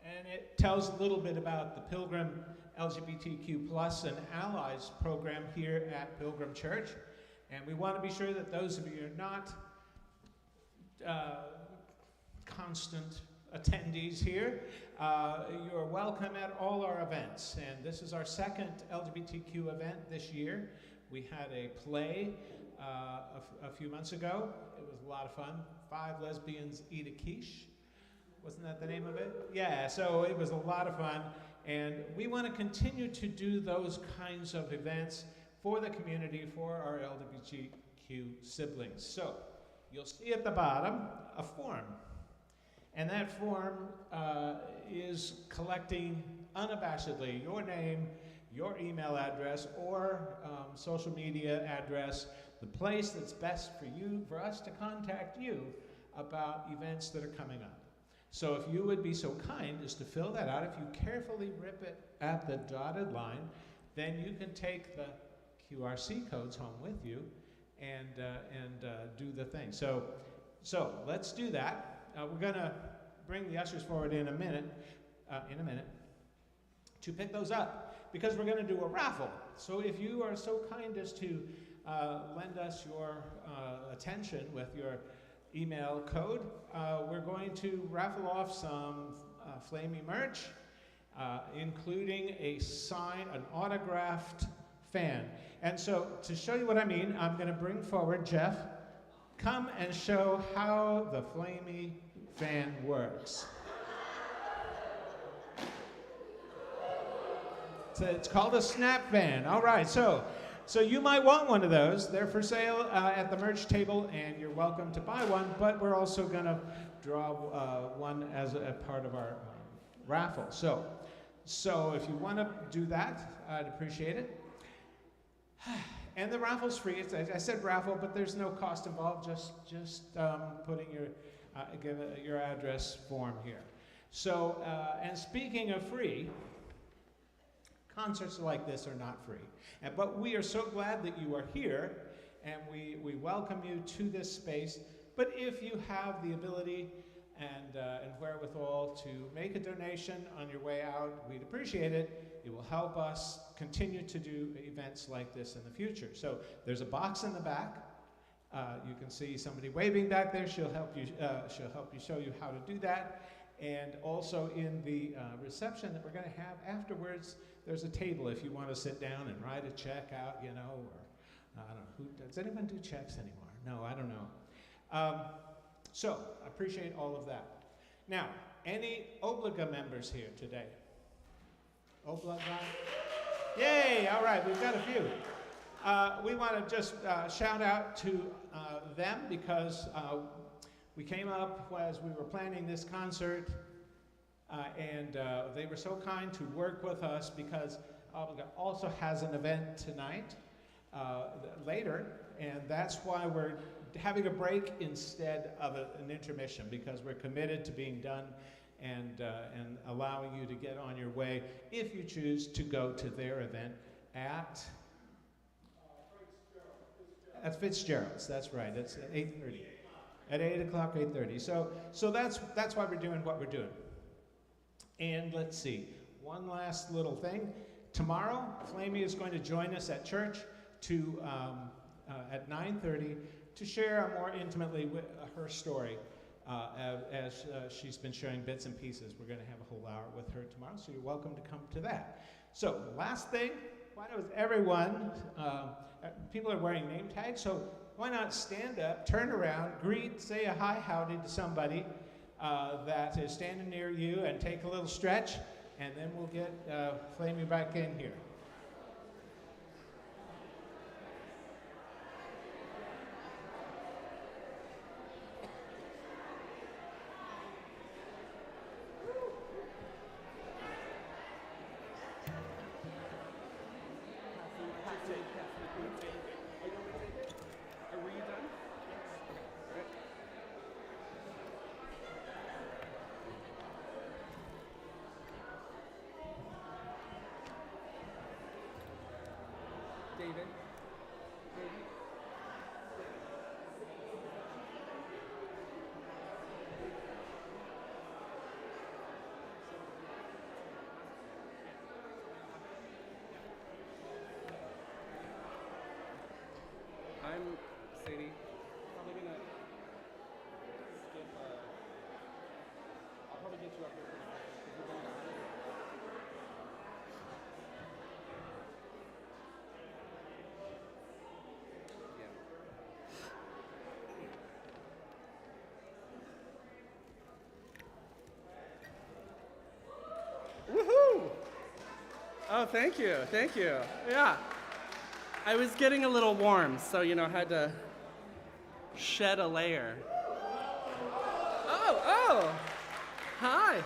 and it tells a little bit about the Pilgrim LGBTQ Plus and Allies program here at Pilgrim Church. And we want to be sure that those of you who are not constant attendees here, you're welcome at all our events. And this is our second LGBTQ event this year. We had a play a few months ago. It was a lot of fun. 5 Lesbians Eat a Quiche. Wasn't that the name of it? Yeah, so it was a lot of fun. And we want to continue to do those kinds of events for the community, for our LGBTQ siblings. So you'll see at the bottom a form. And that form is collecting unabashedly your name, your email address, or social media address, the place that's best for us to contact you about events that are coming up. So if you would be so kind as to fill that out, if you carefully rip it at the dotted line, then you can take the QRC codes home with you and do the thing. So let's do that. We're going to bring the ushers forward in a minute to pick those up, because we're going to do a raffle. So if you are so kind as to lend us your attention with your email code, we're going to raffle off some Flamy merch, including an autographed fan. And so to show you what I mean, I'm going to bring forward Jeff. Come and show how the Flamy fan works. It's called a snap fan. All right, so you might want one of those. They're for sale at the merch table, and you're welcome to buy one, but we're also going to draw one as a part of our raffle. So if you want to do that, I'd appreciate it. And the raffle's free. I said raffle, but there's no cost involved. Just putting your address form here. So, and speaking of free, concerts like this are not free. But we are so glad that you are here, and we welcome you to this space. But if you have the ability and wherewithal to make a donation on your way out, we'd appreciate it. It will help us continue to do events like this in the future. So there's a box in the back. You can see somebody waving back there. She'll help you show you how to do that. And also in the reception that we're going to have afterwards, there's a table if you want to sit down and write a check out, or I don't know. Does anyone do checks anymore? No, I don't know. So I appreciate all of that. Now, any Obbliga members here today? Obbliga? Yay! All right, we've got a few. We want to just shout out to them, because we came up as we were planning this concert, and they were so kind to work with us, because Obbliga also has an event tonight later, and that's why we're having a break instead of an intermission, because we're committed to being done and allowing you to get on your way if you choose to go to their event at Fitzgerald's. That's right. It's at 8:30. At 8 o'clock, 8:30. So that's why we're doing what we're doing. And let's see, one last little thing. Tomorrow, Flamy is going to join us at church at 9:30 to share more intimately her story. As she's been sharing bits and pieces. We're going to have a whole hour with her tomorrow, so you're welcome to come to that. So, last thing, why does everyone, people are wearing name tags, so why not stand up, turn around, greet, say a hi, howdy to somebody that is standing near you, and take a little stretch. and then we'll get Flamy back in here. David. I'm Sadie. Probably gonna skip. I'll probably get you up here pretty quick. 'Cause we're going to- Woohoo! Oh, thank you, thank you. Yeah. I was getting a little warm, so, had to shed a layer. Oh, hi.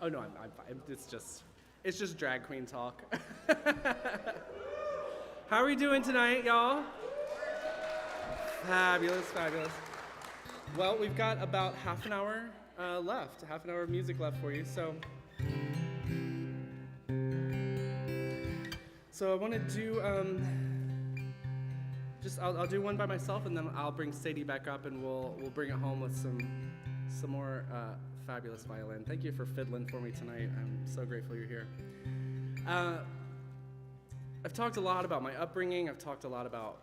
Oh, no, I'm fine. It's just drag queen talk. How are we doing tonight, y'all? Fabulous, fabulous. Well, we've got about half an hour left, half an hour of music left for you, so I want to do, I'll do one by myself, and then I'll bring Sadie back up, and we'll bring it home with some more fabulous violin. Thank you for fiddling for me tonight. I'm so grateful you're here. I've talked a lot about my upbringing. I've talked a lot about,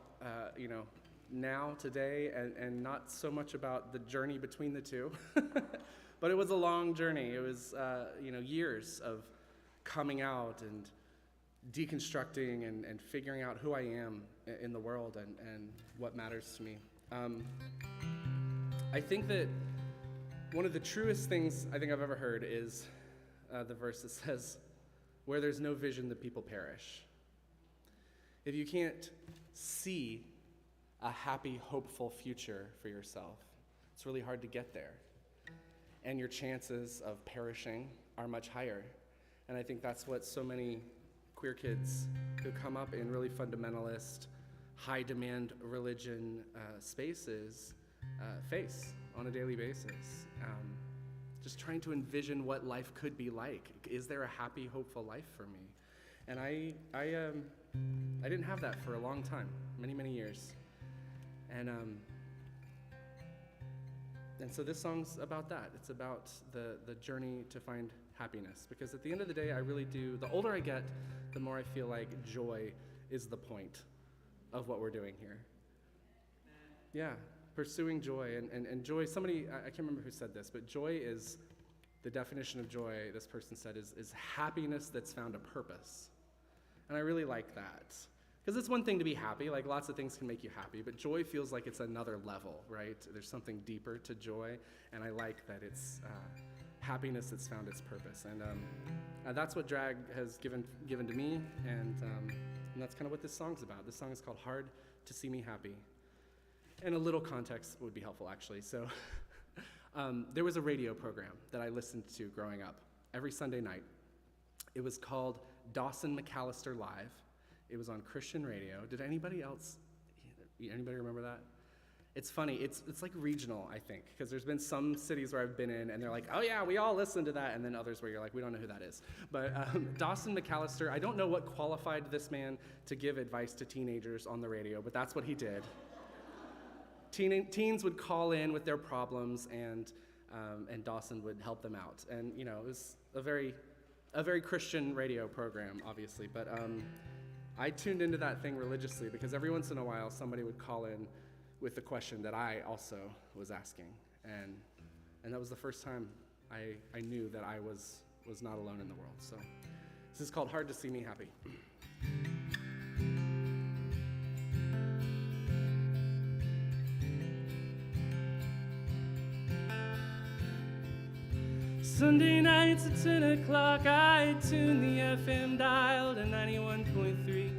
now, today, and not so much about the journey between the two. But it was a long journey. It was, years of coming out and deconstructing and figuring out who I am in the world and what matters to me. I think that one of the truest things I think I've ever heard is the verse that says, "Where there's no vision, the people perish." If you can't see a happy, hopeful future for yourself, it's really hard to get there. And your chances of perishing are much higher. And I think that's what so many queer kids who come up in really fundamentalist, high-demand religion spaces face on a daily basis. Just trying to envision what life could be like. Is there a happy, hopeful life for me? And I didn't have that for a long time, many, many years. And so this song's about that. It's about the journey to find happiness. Because at the end of the day, I really do, the older I get, the more I feel like joy is the point of what we're doing here. Yeah, pursuing joy. And joy, somebody, I can't remember who said this, but joy is, the definition of joy, this person said, is happiness that's found a purpose. And I really like that. Because it's one thing to be happy, like lots of things can make you happy, but joy feels like it's another level, right? There's something deeper to joy, and I like that it's happiness that's found its purpose. And that's what drag has given to me, and that's kind of what this song's about. This song is called Hard to See Me Happy. And a little context would be helpful, actually. So there was a radio program that I listened to growing up every Sunday night. It was called Dawson McAllister Live. It was on Christian radio. Did anybody remember that? It's funny, it's like regional, I think, because there's been some cities where I've been in, and they're like, oh yeah, we all listen to that, and then others where you're like, we don't know who that is. But Dawson McAllister, I don't know what qualified this man to give advice to teenagers on the radio, but that's what he did. Teens would call in with their problems, and Dawson would help them out. And it was a very Christian radio program, obviously, but I tuned into that thing religiously because every once in a while somebody would call in with the question that I also was asking, and that was the first time I knew that I was not alone in the world. So this is called Hard to See Me Happy. Sunday night nights at 10 o'clock, I'd tune the FM dial to 91.3.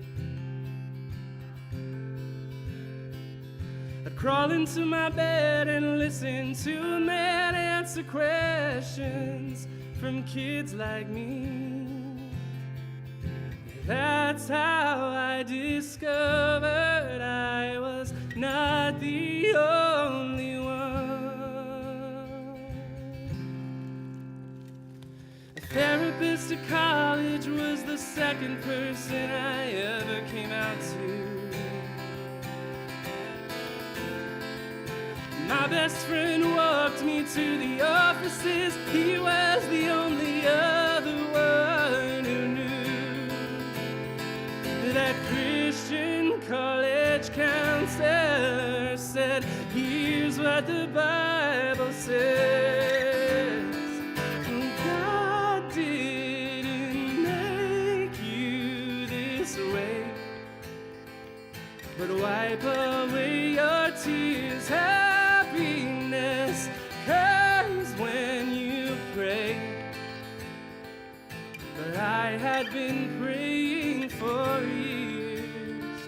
I'd crawl into my bed and listen to a man answer questions from kids like me. That's how I discovered I was not the only one. A therapist at college was the second person I ever came out to. My best friend walked me to the offices. He was the only other one who knew that Christian college counselor said, here's what the Bible says. God didn't make you this way, but wipe away your tears. Happiness comes when you pray. But I had been praying for years,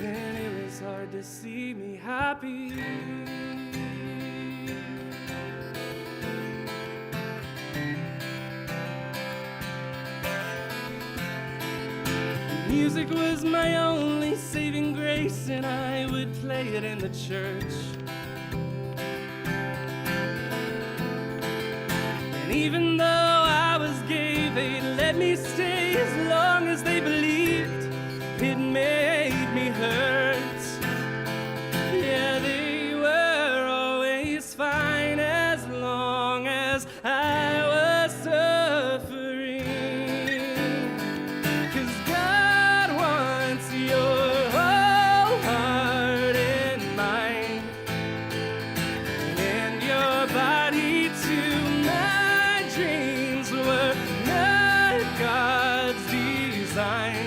and it was hard to see me happy. Music was my only saving grace, and I would play it in the church. And even though I was gay, they'd let me stay as long as they believed it made me hurt. Yeah, they were always fine as long as I was suffering. 'Cause God wants your whole heart and mind, and your body too. My dreams were not God's design.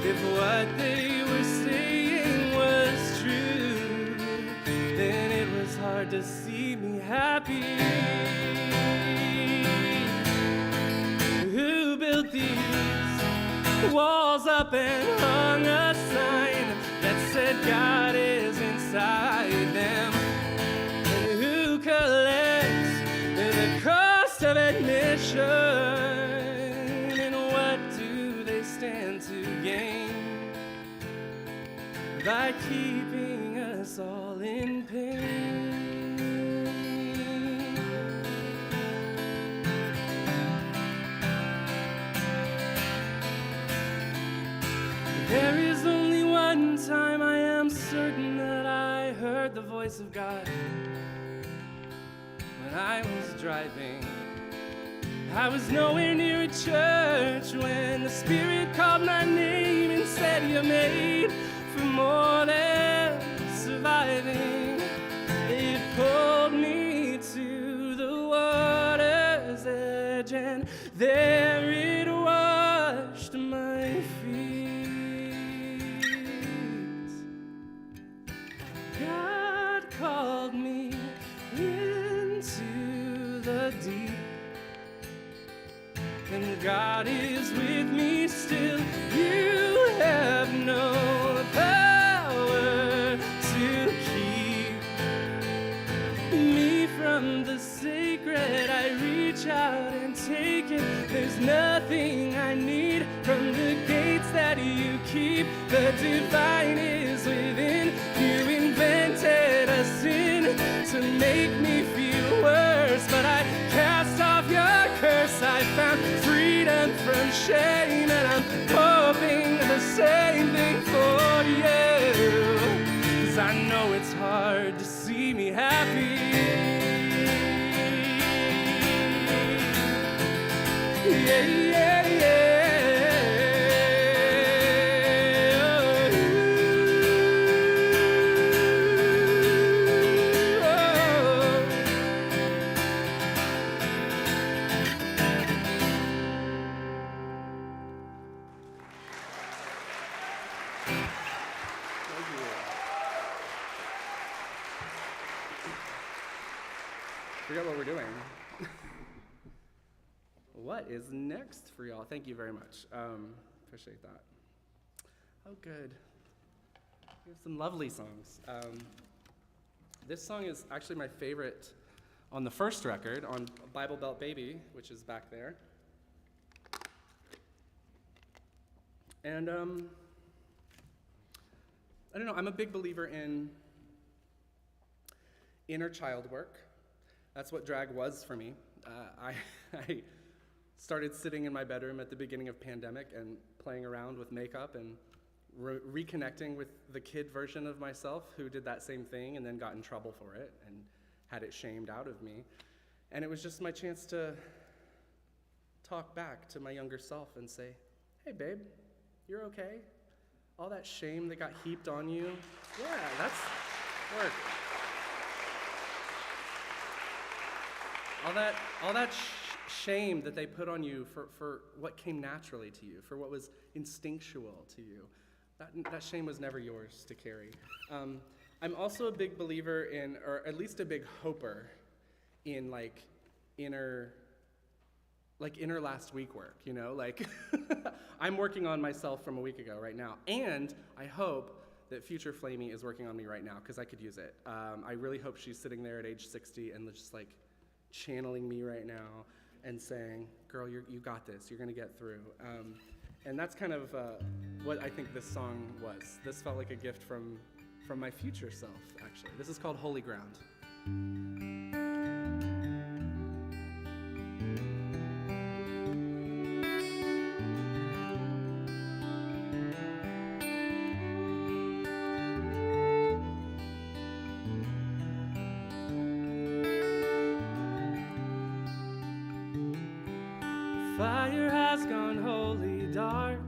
If what they were saying was true, then it was hard to see me happy. Who built these walls up and hung a sign that said God is inside them? And who collects the cost of admission? And what do they stand to gain by keeping us all in pain? There is only one time I am certain that I heard the voice of God. When I was driving, I was nowhere near a church when the Spirit called my name and said, you're made for more than surviving. It pulled me to the water's edge, and there it washed my feet. God called me into the deep, and God is with me still. You have no power to keep me from the sacred. I reach out and take it. There's nothing I need from the gates that you keep. The divine is within. You invented a sin to make me feel worse, but I cast off your curse. I found freedom from shame, and I'm hoping the same thing for you. 'Cause I know it's hard to see me happy. Yeah, yeah, yeah. Forget what we're doing. what is next for y'all. Thank you very much. Appreciate that. Oh, good. We have some lovely songs. This song is actually my favorite on the first record, on Bible Belt Baby, which is back there. And I don't know, I'm a big believer in inner child work. That's what drag was for me. I started sitting in my bedroom at the beginning of pandemic and playing around with makeup and reconnecting with the kid version of myself who did that same thing and then got in trouble for it and had it shamed out of me. And it was just my chance to talk back to my younger self and say, hey babe, you're okay? All that shame that got heaped on you, yeah, that's work. All that shame that they put on you for what came naturally to you, for what was instinctual to you, that shame was never yours to carry. I'm also a big believer in, or at least a big hoper in inner last week work, you know? Like, I'm working on myself from a week ago right now, and I hope that future Flamy is working on me right now, because I could use it. I really hope she's sitting there at age 60 and just like channeling me right now and saying, girl, you got this, you're gonna get through. And that's kind of what I think this song was. This felt like a gift from my future self, actually. This is called Holy Ground. Fire has gone wholly dark.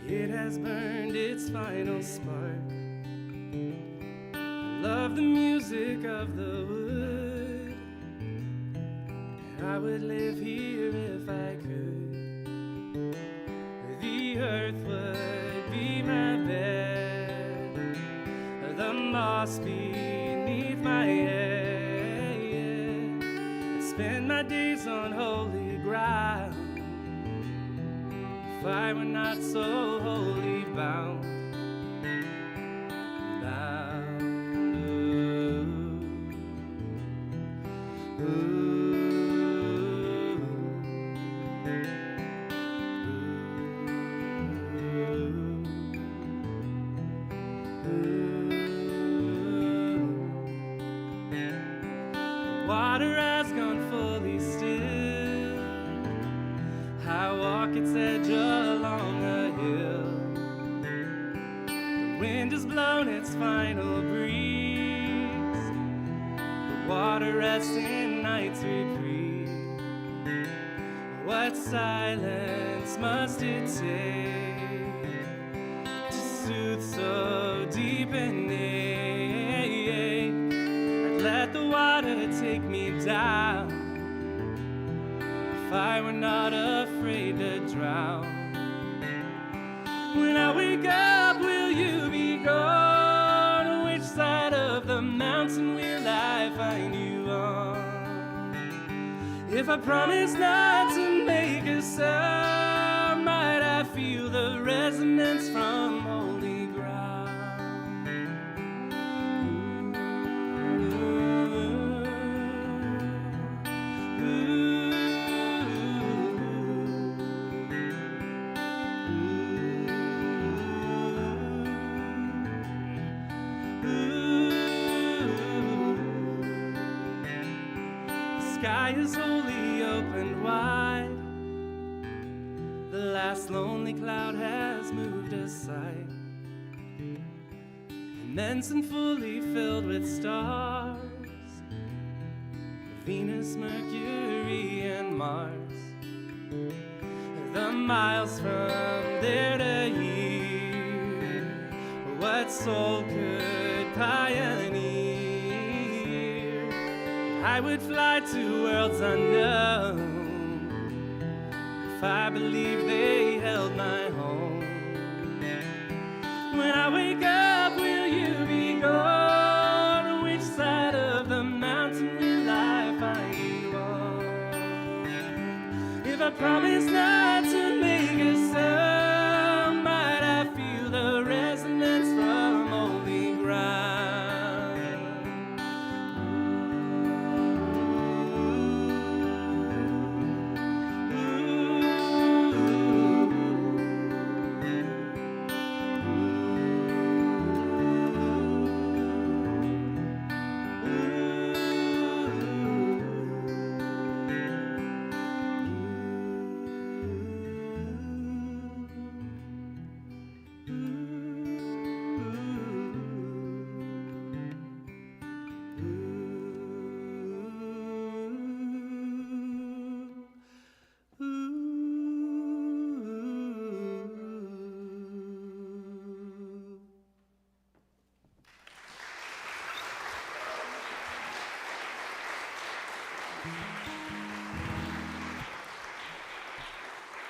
It has burned its final spark. I love the music of the wood. I would live here if I could. The earth would be my bed, the moss beneath my head. I'd spend my days on holy ground if I were not so wholly bound. Water has gone fully still. I walk its edge along a hill. The wind has blown its final breeze. The water rests in night's reprieve. What silence must it take to soothe so deep an ache? I'd let the water take me down if I were not afraid to drown. When I wake up, will you be gone? Which side of the mountain will I find you on? If I promise not to make a sound, might I feel the resonance from holy ground? The sky is wholly opened wide. The last lonely cloud has moved aside. Immense and fully filled with stars, Venus, Mercury, and Mars. The miles from there to here, what soul could pioneer? I would fly to worlds unknown if I believed they held my home. When I wake up, will you be gone? Which side of the mountain will I find you on? promise not to make a sound, but I feel the resonance from holy ground.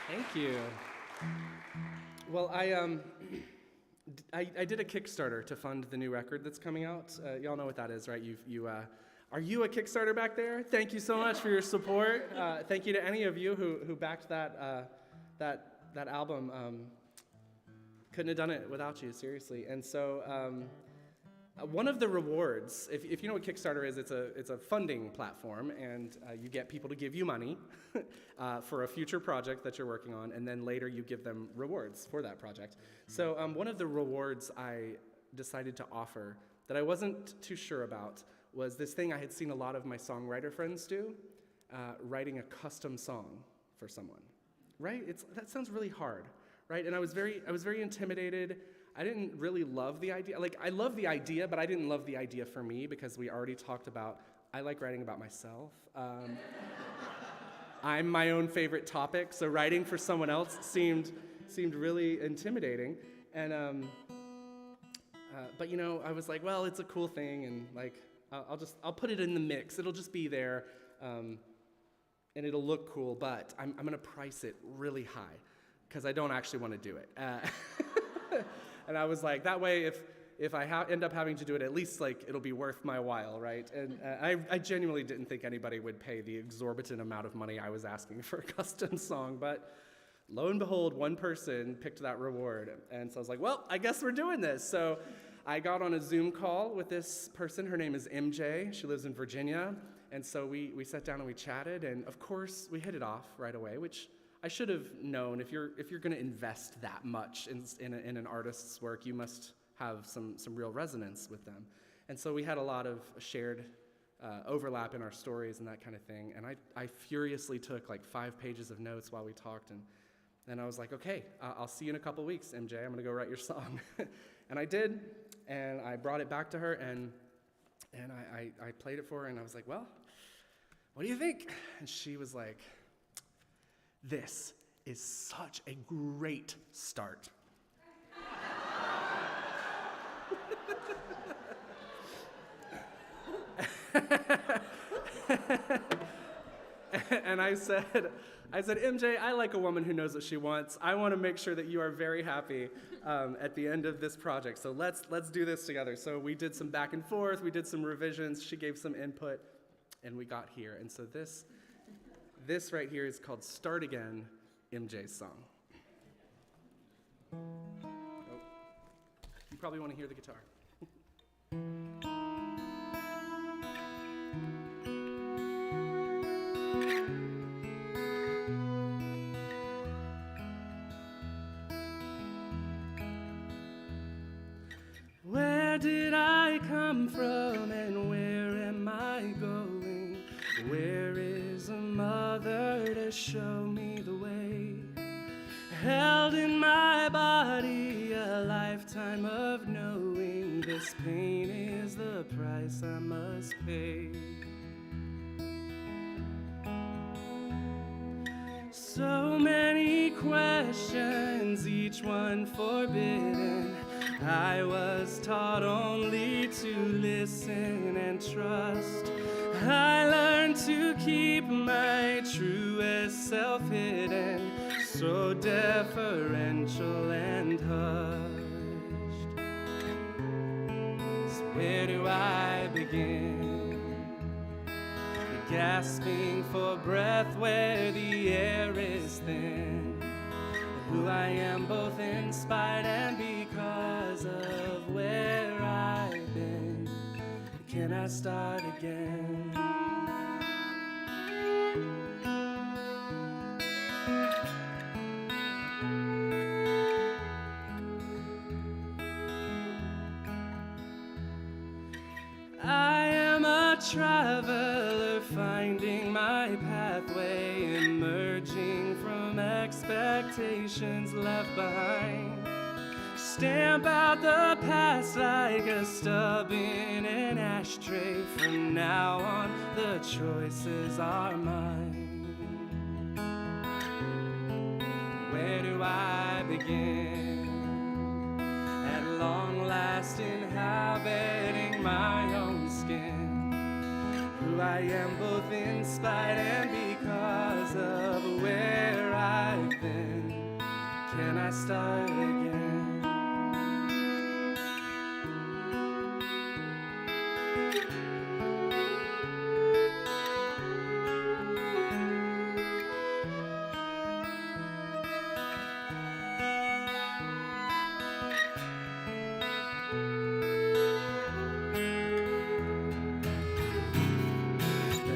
Thank you. Well, I did a Kickstarter to fund the new record that's coming out. Y'all know what that is, right? Are you a Kickstarter back there? Thank you so much for your support. Thank you to any of you who backed that album. Couldn't have done it without you, seriously. And so one of the rewards, if you know what Kickstarter is, it's a funding platform, and you get people to give you money for a future project that you're working on, and then later you give them rewards for that project. So one of the rewards I decided to offer that I wasn't too sure about was this thing I had seen a lot of my songwriter friends do, writing a custom song for someone, right? That sounds really hard, right? And I was very intimidated. I didn't really love the idea. Like, I love the idea, but I didn't love the idea for me because we already talked about, I like writing about myself. I'm my own favorite topic, so writing for someone else seemed really intimidating. And, but you know, I was like, well, it's a cool thing, and like, I'll put it in the mix. It'll just be there, and it'll look cool, but I'm gonna price it really high because I don't actually want to do it. And I was like, that way, if I end up having to do it, at least like it'll be worth my while, right? And I genuinely didn't think anybody would pay the exorbitant amount of money I was asking for a custom song, but lo and behold, one person picked that reward. And so I was like, well, I guess we're doing this. So I got on a Zoom call with this person. Her name is MJ. She lives in Virginia. And so we sat down and we chatted, and of course, we hit it off right away, which I should have known. If you're going to invest that much in an artist's work, you must have some real resonance with them. And so we had a lot of shared overlap in our stories and that kind of thing. And I furiously took like 5 pages of notes while we talked. And I was like, okay, I'll see you in a couple weeks, MJ. I'm going to go write your song. And I did. And I brought it back to her. And I played it for her. And I was like, well, what do you think? And she was like, this is such a great start. And I said, MJ, I like a woman who knows what she wants. I want to make sure that you are very happy at the end of this project. So let's do this together. So we did some back and forth. We did some revisions. She gave some input, and we got here. And so this right here is called Start Again, MJ's song. Oh. You probably want to hear the guitar. Where did I come from and where am I going? Where is a mother to show me the way? Held in my body a lifetime of knowing this pain is the price I must pay. So many questions, each one forbidden. I was taught only to listen and trust. I learned to keep my truest self hidden, so deferential and hushed. So where do I begin? gasping for breath where the air is thin. Who I am both in spite and because of where I've been. Can I start again? I am a traveler finding my pathway, emerging from expectations left behind. Stamp out the past like a stub in an ashtray. From now on, the choices are mine. Where do I begin? At long last inhabiting my own skin. Who I am both in spite and because of where I've been. Can I start again?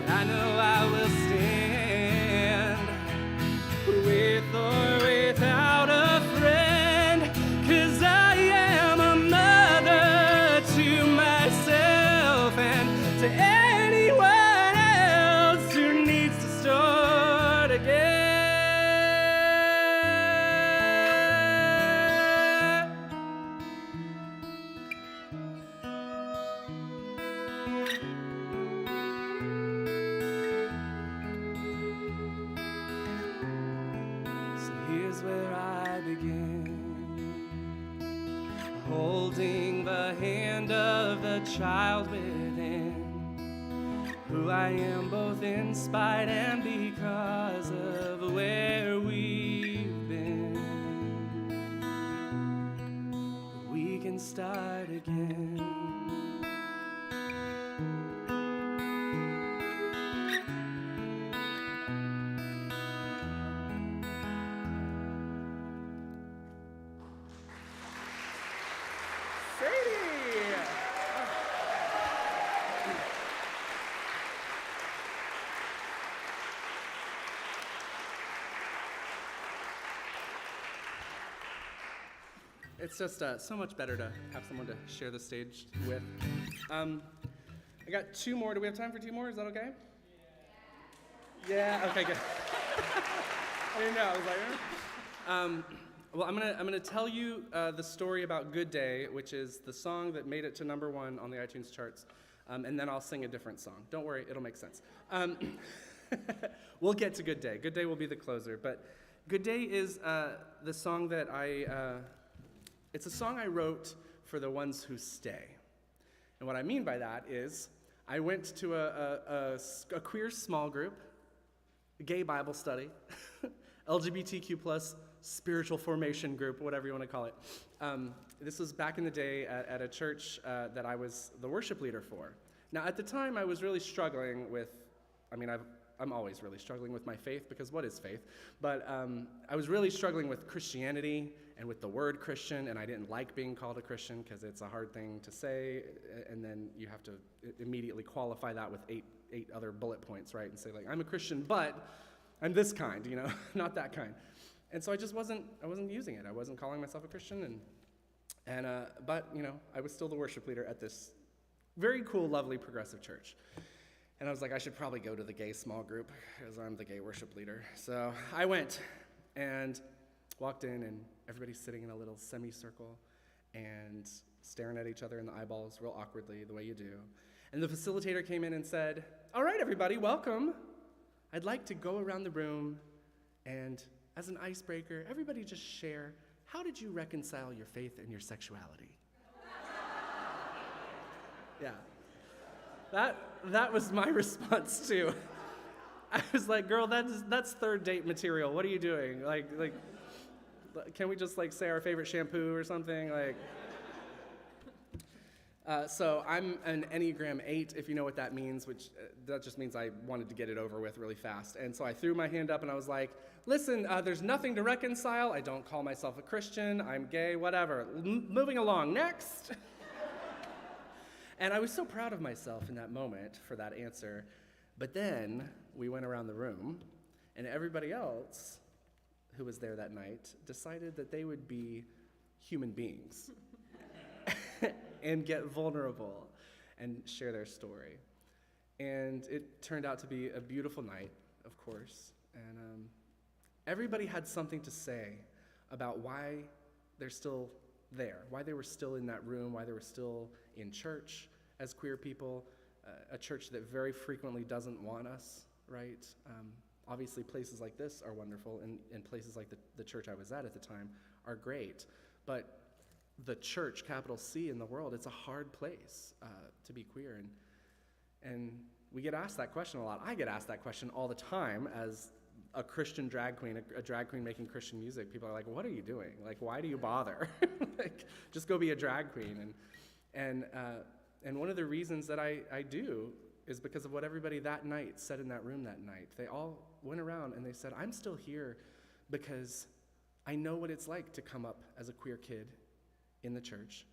I know I will stand with or without a friend, 'cause I am a mother to myself and to anyone else who needs to start again. So here's where I begin, holding the hand of the child within, who I am both in spite and because of where we've been. We can start again. It's just so much better to have someone to share the stage with. I got two more. Do we have time for two more? Is that okay? Yeah. Okay. Good. I didn't know. I was like, well, I'm gonna tell you the story about "Good Day," which is the song that made it to #1 on the iTunes charts, and then I'll sing a different song. Don't worry, it'll make sense. We'll get to "Good Day." "Good Day" will be the closer, but "Good Day" is the song that it's a song I wrote for the ones who stay. And what I mean by that is I went to a queer small group, a gay Bible study, LGBTQ plus spiritual formation group, whatever you want to call it. This was back in the day at a church that I was the worship leader for. Now, at the time, I was really struggling with, I'm always really struggling with my faith, because what is faith? But I was really struggling with Christianity and with the word Christian, and I didn't like being called a Christian because it's a hard thing to say, and then you have to immediately qualify that with eight other bullet points, right? And say, like, I'm a Christian, but I'm this kind, not that kind. And so I wasn't using it. I wasn't calling myself a Christian, but I was still the worship leader at this very cool, lovely, progressive church. And I was like, I should probably go to the gay small group, because I'm the gay worship leader. So I went and walked in, and everybody's sitting in a little semicircle and staring at each other in the eyeballs real awkwardly, the way you do. And the facilitator came in and said, all right, everybody, welcome. I'd like to go around the room and, as an icebreaker, everybody just share, how did you reconcile your faith and your sexuality? Yeah. That was my response too. I was like, girl, that's third date material. What are you doing? Like, can we just say our favorite shampoo or something? So I'm an Enneagram 8, if you know what that means, which that just means I wanted to get it over with really fast. And so I threw my hand up and I was like, listen, there's nothing to reconcile. I don't call myself a Christian. I'm gay, whatever. Moving along, next. And I was so proud of myself in that moment for that answer. But then we went around the room, and everybody else who was there that night decided that they would be human beings and get vulnerable and share their story. And it turned out to be a beautiful night, of course. And everybody had something to say about why they're still there, why they were still in that room, why they were still in church as queer people, a church that very frequently doesn't want us, right? Obviously, places like this are wonderful, and places like the church I was at the time are great. But the church, capital C, in the world, it's a hard place to be queer. And we get asked that question a lot. I get asked that question all the time as a Christian drag queen, a drag queen making Christian music. People are like, what are you doing? Like, why do you bother? Like, just go be a drag queen. And one of the reasons that I do is because of what everybody that night said in that room that night. They all went around and they said, I'm still here because I know what it's like to come up as a queer kid in the church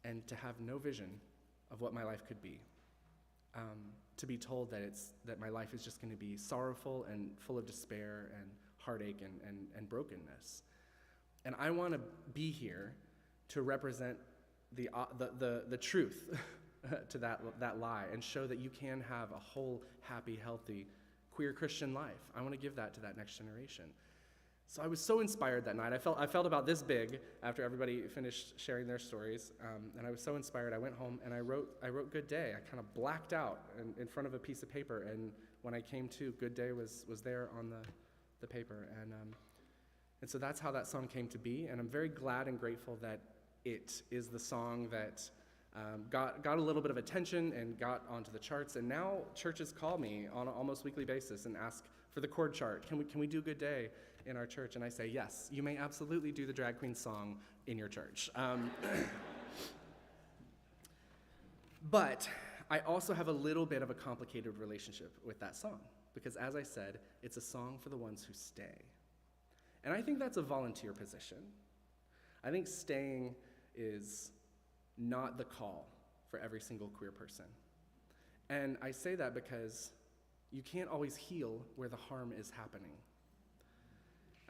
and to have no vision of what my life could be. To be told that my life is just going to be sorrowful and full of despair and heartache and brokenness. And I want to be here to represent the truth to that lie and show that you can have a whole, happy, healthy, queer Christian life. I want to give that to that next generation. So I was so inspired that night. I felt about this big after everybody finished sharing their stories, and I was so inspired. I went home and I wrote Good Day. I kind of blacked out in front of a piece of paper, and when I came to, Good Day was there on the paper, and so that's how that song came to be. And I'm very glad and grateful that it is the song that got a little bit of attention and got onto the charts. And now churches call me on an almost weekly basis and ask for the chord chart. Can we do Good Day in our church? And I say, yes, you may absolutely do the drag queen song in your church. But I also have a little bit of a complicated relationship with that song, because as I said, it's a song for the ones who stay. And I think that's a volunteer position. I think staying is not the call for every single queer person. And I say that because you can't always heal where the harm is happening.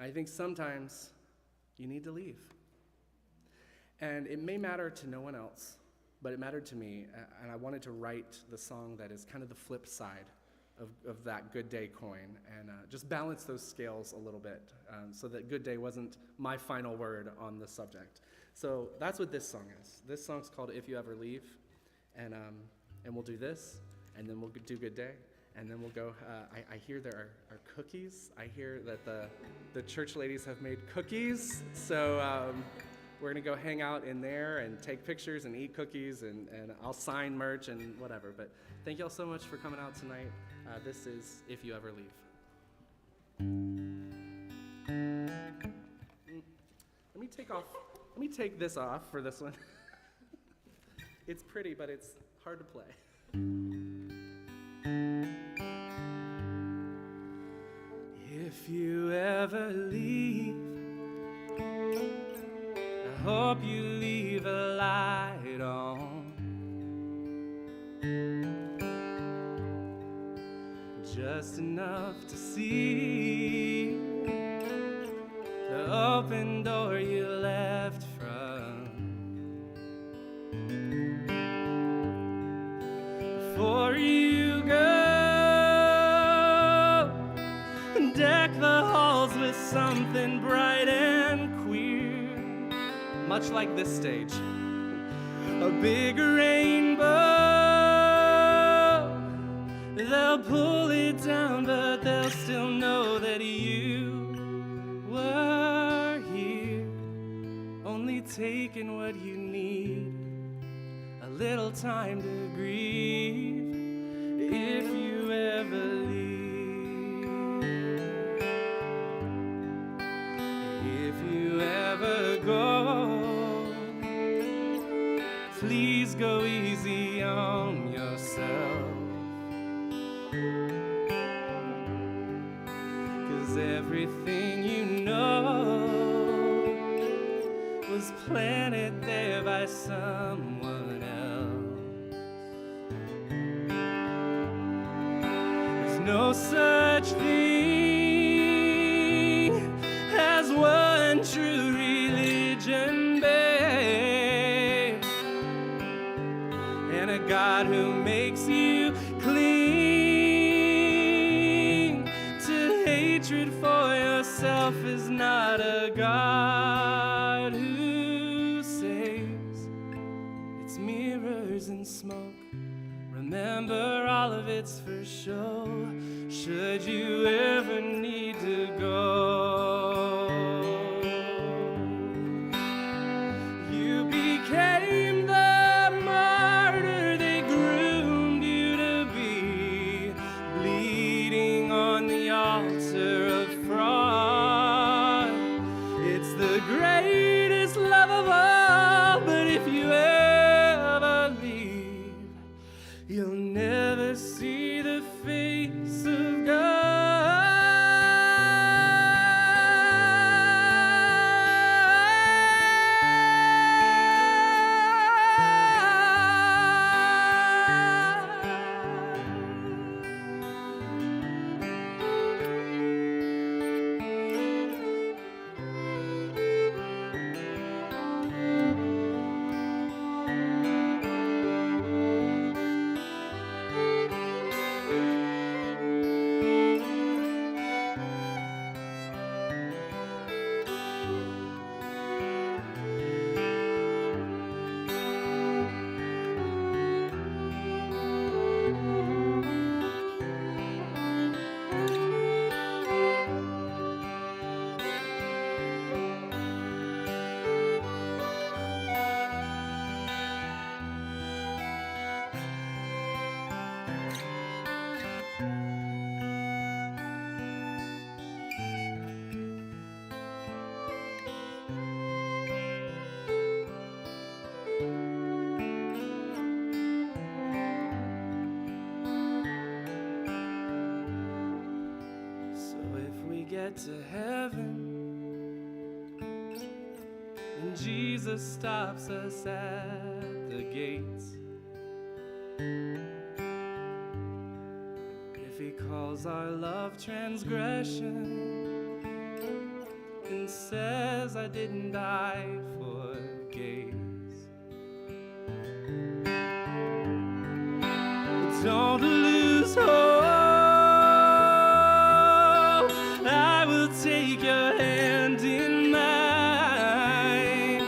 I think sometimes you need to leave. And it may matter to no one else, but it mattered to me, and I wanted to write the song that is kind of the flip side of that Good Day coin, and just balance those scales a little bit, so that Good Day wasn't my final word on the subject. So that's what this song is. This song's called If You Ever Leave, and we'll do this, and then we'll do Good Day. And then we'll go, I hear there are cookies. I hear that the church ladies have made cookies. So we're gonna go hang out in there and take pictures and eat cookies, and I'll sign merch and whatever. But thank y'all so much for coming out tonight. This is If You Ever Leave. Let me take this off for this one. It's pretty, but it's hard to play. If you ever leave, I hope you leave a light on, just enough to see the open door you left from. Before you go, deck the halls with something bright and queer, much like this stage, a big rainbow. They'll pull it down, but they'll still know that you were here, only taking what you need, a little time to grieve. If you ever leave, if you ever go, please go easy was planted there by someone else. There's no such thing as one true religion, babe, and a God who makes you cling to hatred for yourself is not a God who saves. It's mirrors and smoke. Remember, all of it's for show, should you ever need to go. You became the martyr they groomed you to be, bleeding on the altar of fraud. It's the greatest love of all, but if you ever leave, you'll never see the face of God. Get to heaven and Jesus stops us at the gates. If he calls our love transgression and says I didn't die for gays, don't lose hope. Take your hand in mine.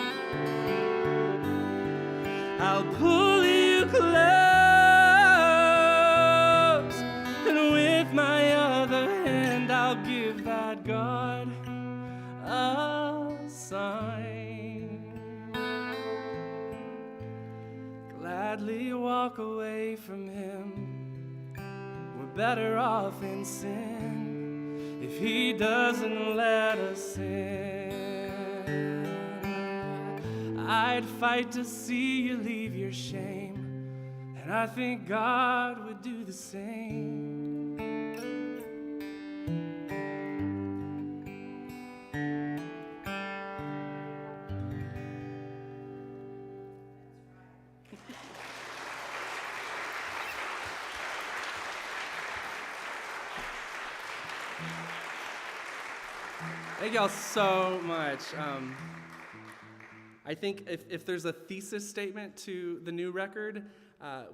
I'll pull you close, and with my other hand I'll give that God a sign. Gladly walk away from him. We're better off in sin if he doesn't let us in. I'd fight to see you leave your shame, and I think God would do the same. Thank y'all so much. I think if there's a thesis statement to the new record,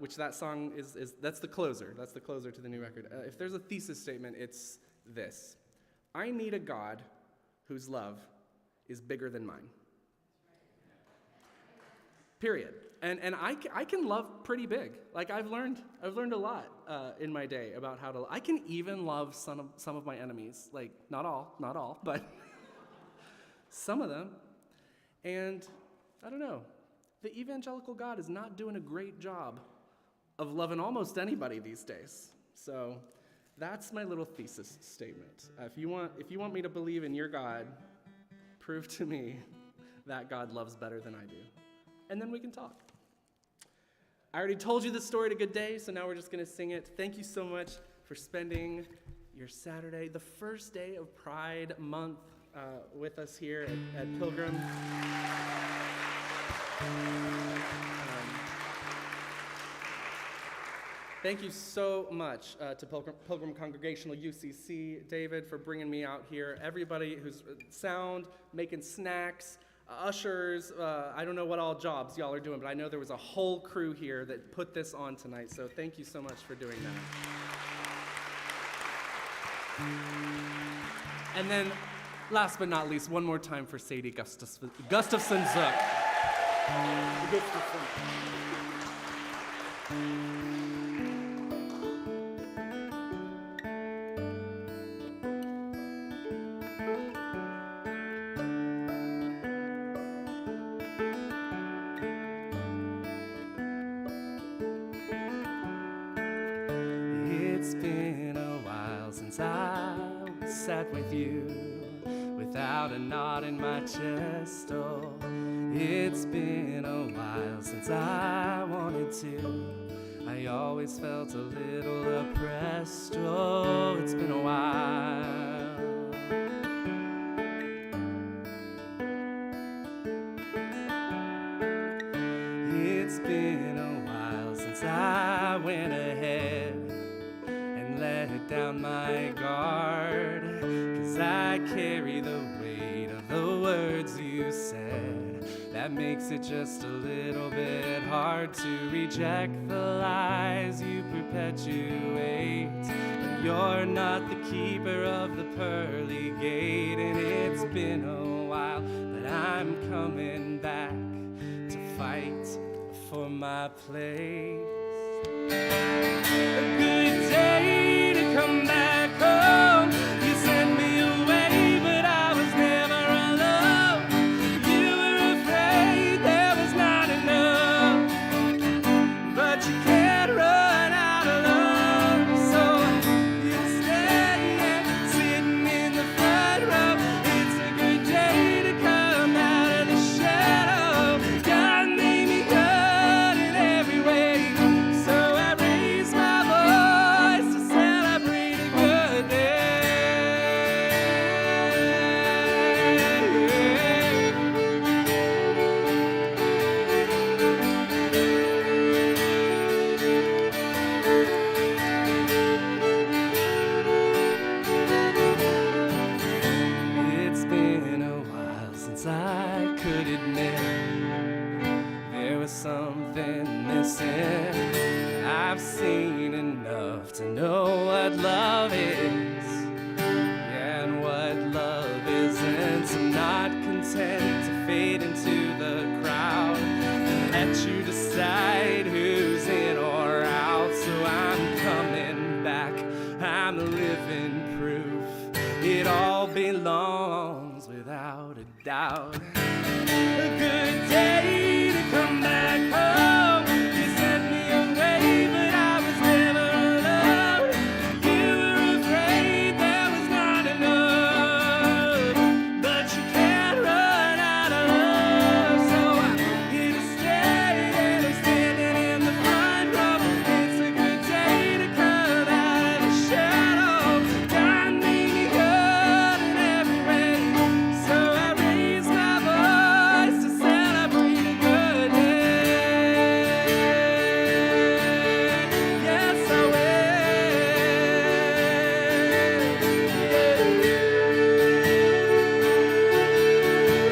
which that song is that's the closer. That's the closer to the new record. If there's a thesis statement, it's this: I need a God whose love is bigger than mine. Period. And I can love pretty big. Like I've learned a lot in my day about how to. I can even love some of my enemies. Like not all, but some of them. And I don't know. The evangelical God is not doing a great job of loving almost anybody these days. So that's my little thesis statement. If you want me to believe in your God, prove to me that God loves better than I do, and then we can talk. I already told you the story at a good day, so now we're just going to sing it. Thank you so much for spending your Saturday, the first day of Pride Month, with us here at Pilgrim. Thank you so much to Pilgrim Congregational UCC, David, for bringing me out here. Everybody who's sound, making snacks, ushers, I don't know what all jobs y'all are doing, but I know there was a whole crew here that put this on tonight, so thank you so much for doing that. And then, last but not least, one more time for Sadie Gustafson-Zook. It's been a while since I sat with you without a knot in my chest. Oh, it's been a while since I wanted to. I always felt a little oppressed. Oh, it's been a while. It's been a while since I went ahead and let down my guard, 'cause I carry the weight of the words you said. That makes it just a little bit hard to reject the lies you perpetuate. But you're not the keeper of the pearly gate, and it's been a while, but I'm coming back to fight for my place. A good day to come back home. You sent me away, but I was never alone. You were afraid there was not enough, but you can't run out of love. So you stay sitting in the front row. It's a good day to come out of the shadow. God made me good in every way, so I raise my voice to celebrate a good day. It's been a while since I could admit there was something missing. I've seen enough to know what love is, yeah, and what love isn't. I'm not content to fade into the crowd and let you decide who's in or out. So I'm coming back, I'm living proof it all belongs without a doubt. A good day to come back home. You sent me away, but I was never alone. You were afraid there was not enough, but you can't run out of love. So I'm here to stay, and I'm standing in the front row. It's a good day to come out of the shadow. God made me good in every way, so I raise my voice to celebrate a good day. Yes, I will.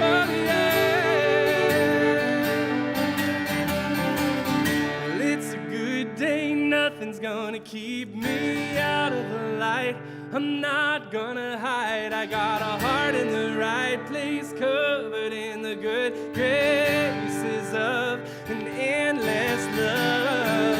Oh, yeah. Well, it's a good day, nothing's gonna keep me out of the light. I'm not gonna hide, I got a heart in the right place, covered in the good graces of an endless love.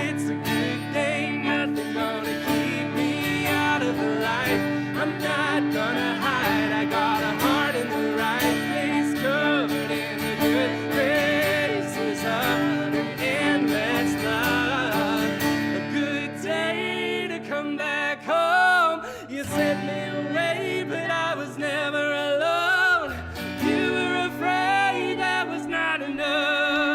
It's a good day, nothing gonna keep me out of the light. I'm not gonna hide, I got a heart in the right place, covered in the good graces of an endless love. A good day to come back home. You sent me away, but I was never alone. You were afraid that was not enough.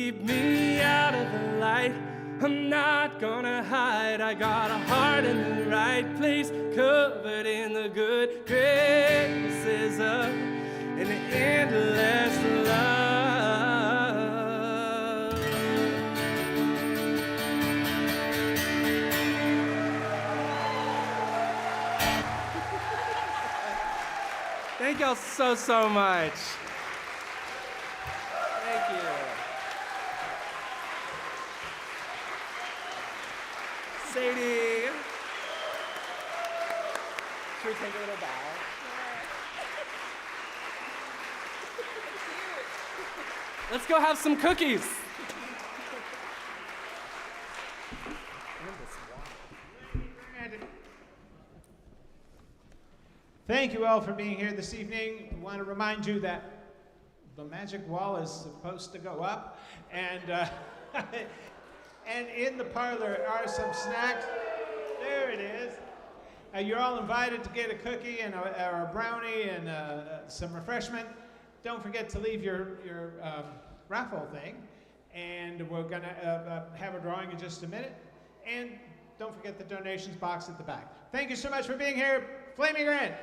keep me out of the light. I'm not gonna hide. I got a heart in the right place, covered in the good graces of an endless love. Thank y'all so much. Thank you. Sadie. Should we take a little bow? Let's go have some cookies. Thank you all for being here this evening. I want to remind you that the magic wall is supposed to go up, and and in the parlor are some snacks. There it is. You're all invited to get a cookie and or a brownie and some refreshment. Don't forget to leave your raffle thing, and we're gonna have a drawing in just a minute. And don't forget the donations box at the back. Thank you so much for being here. Flamy Grant.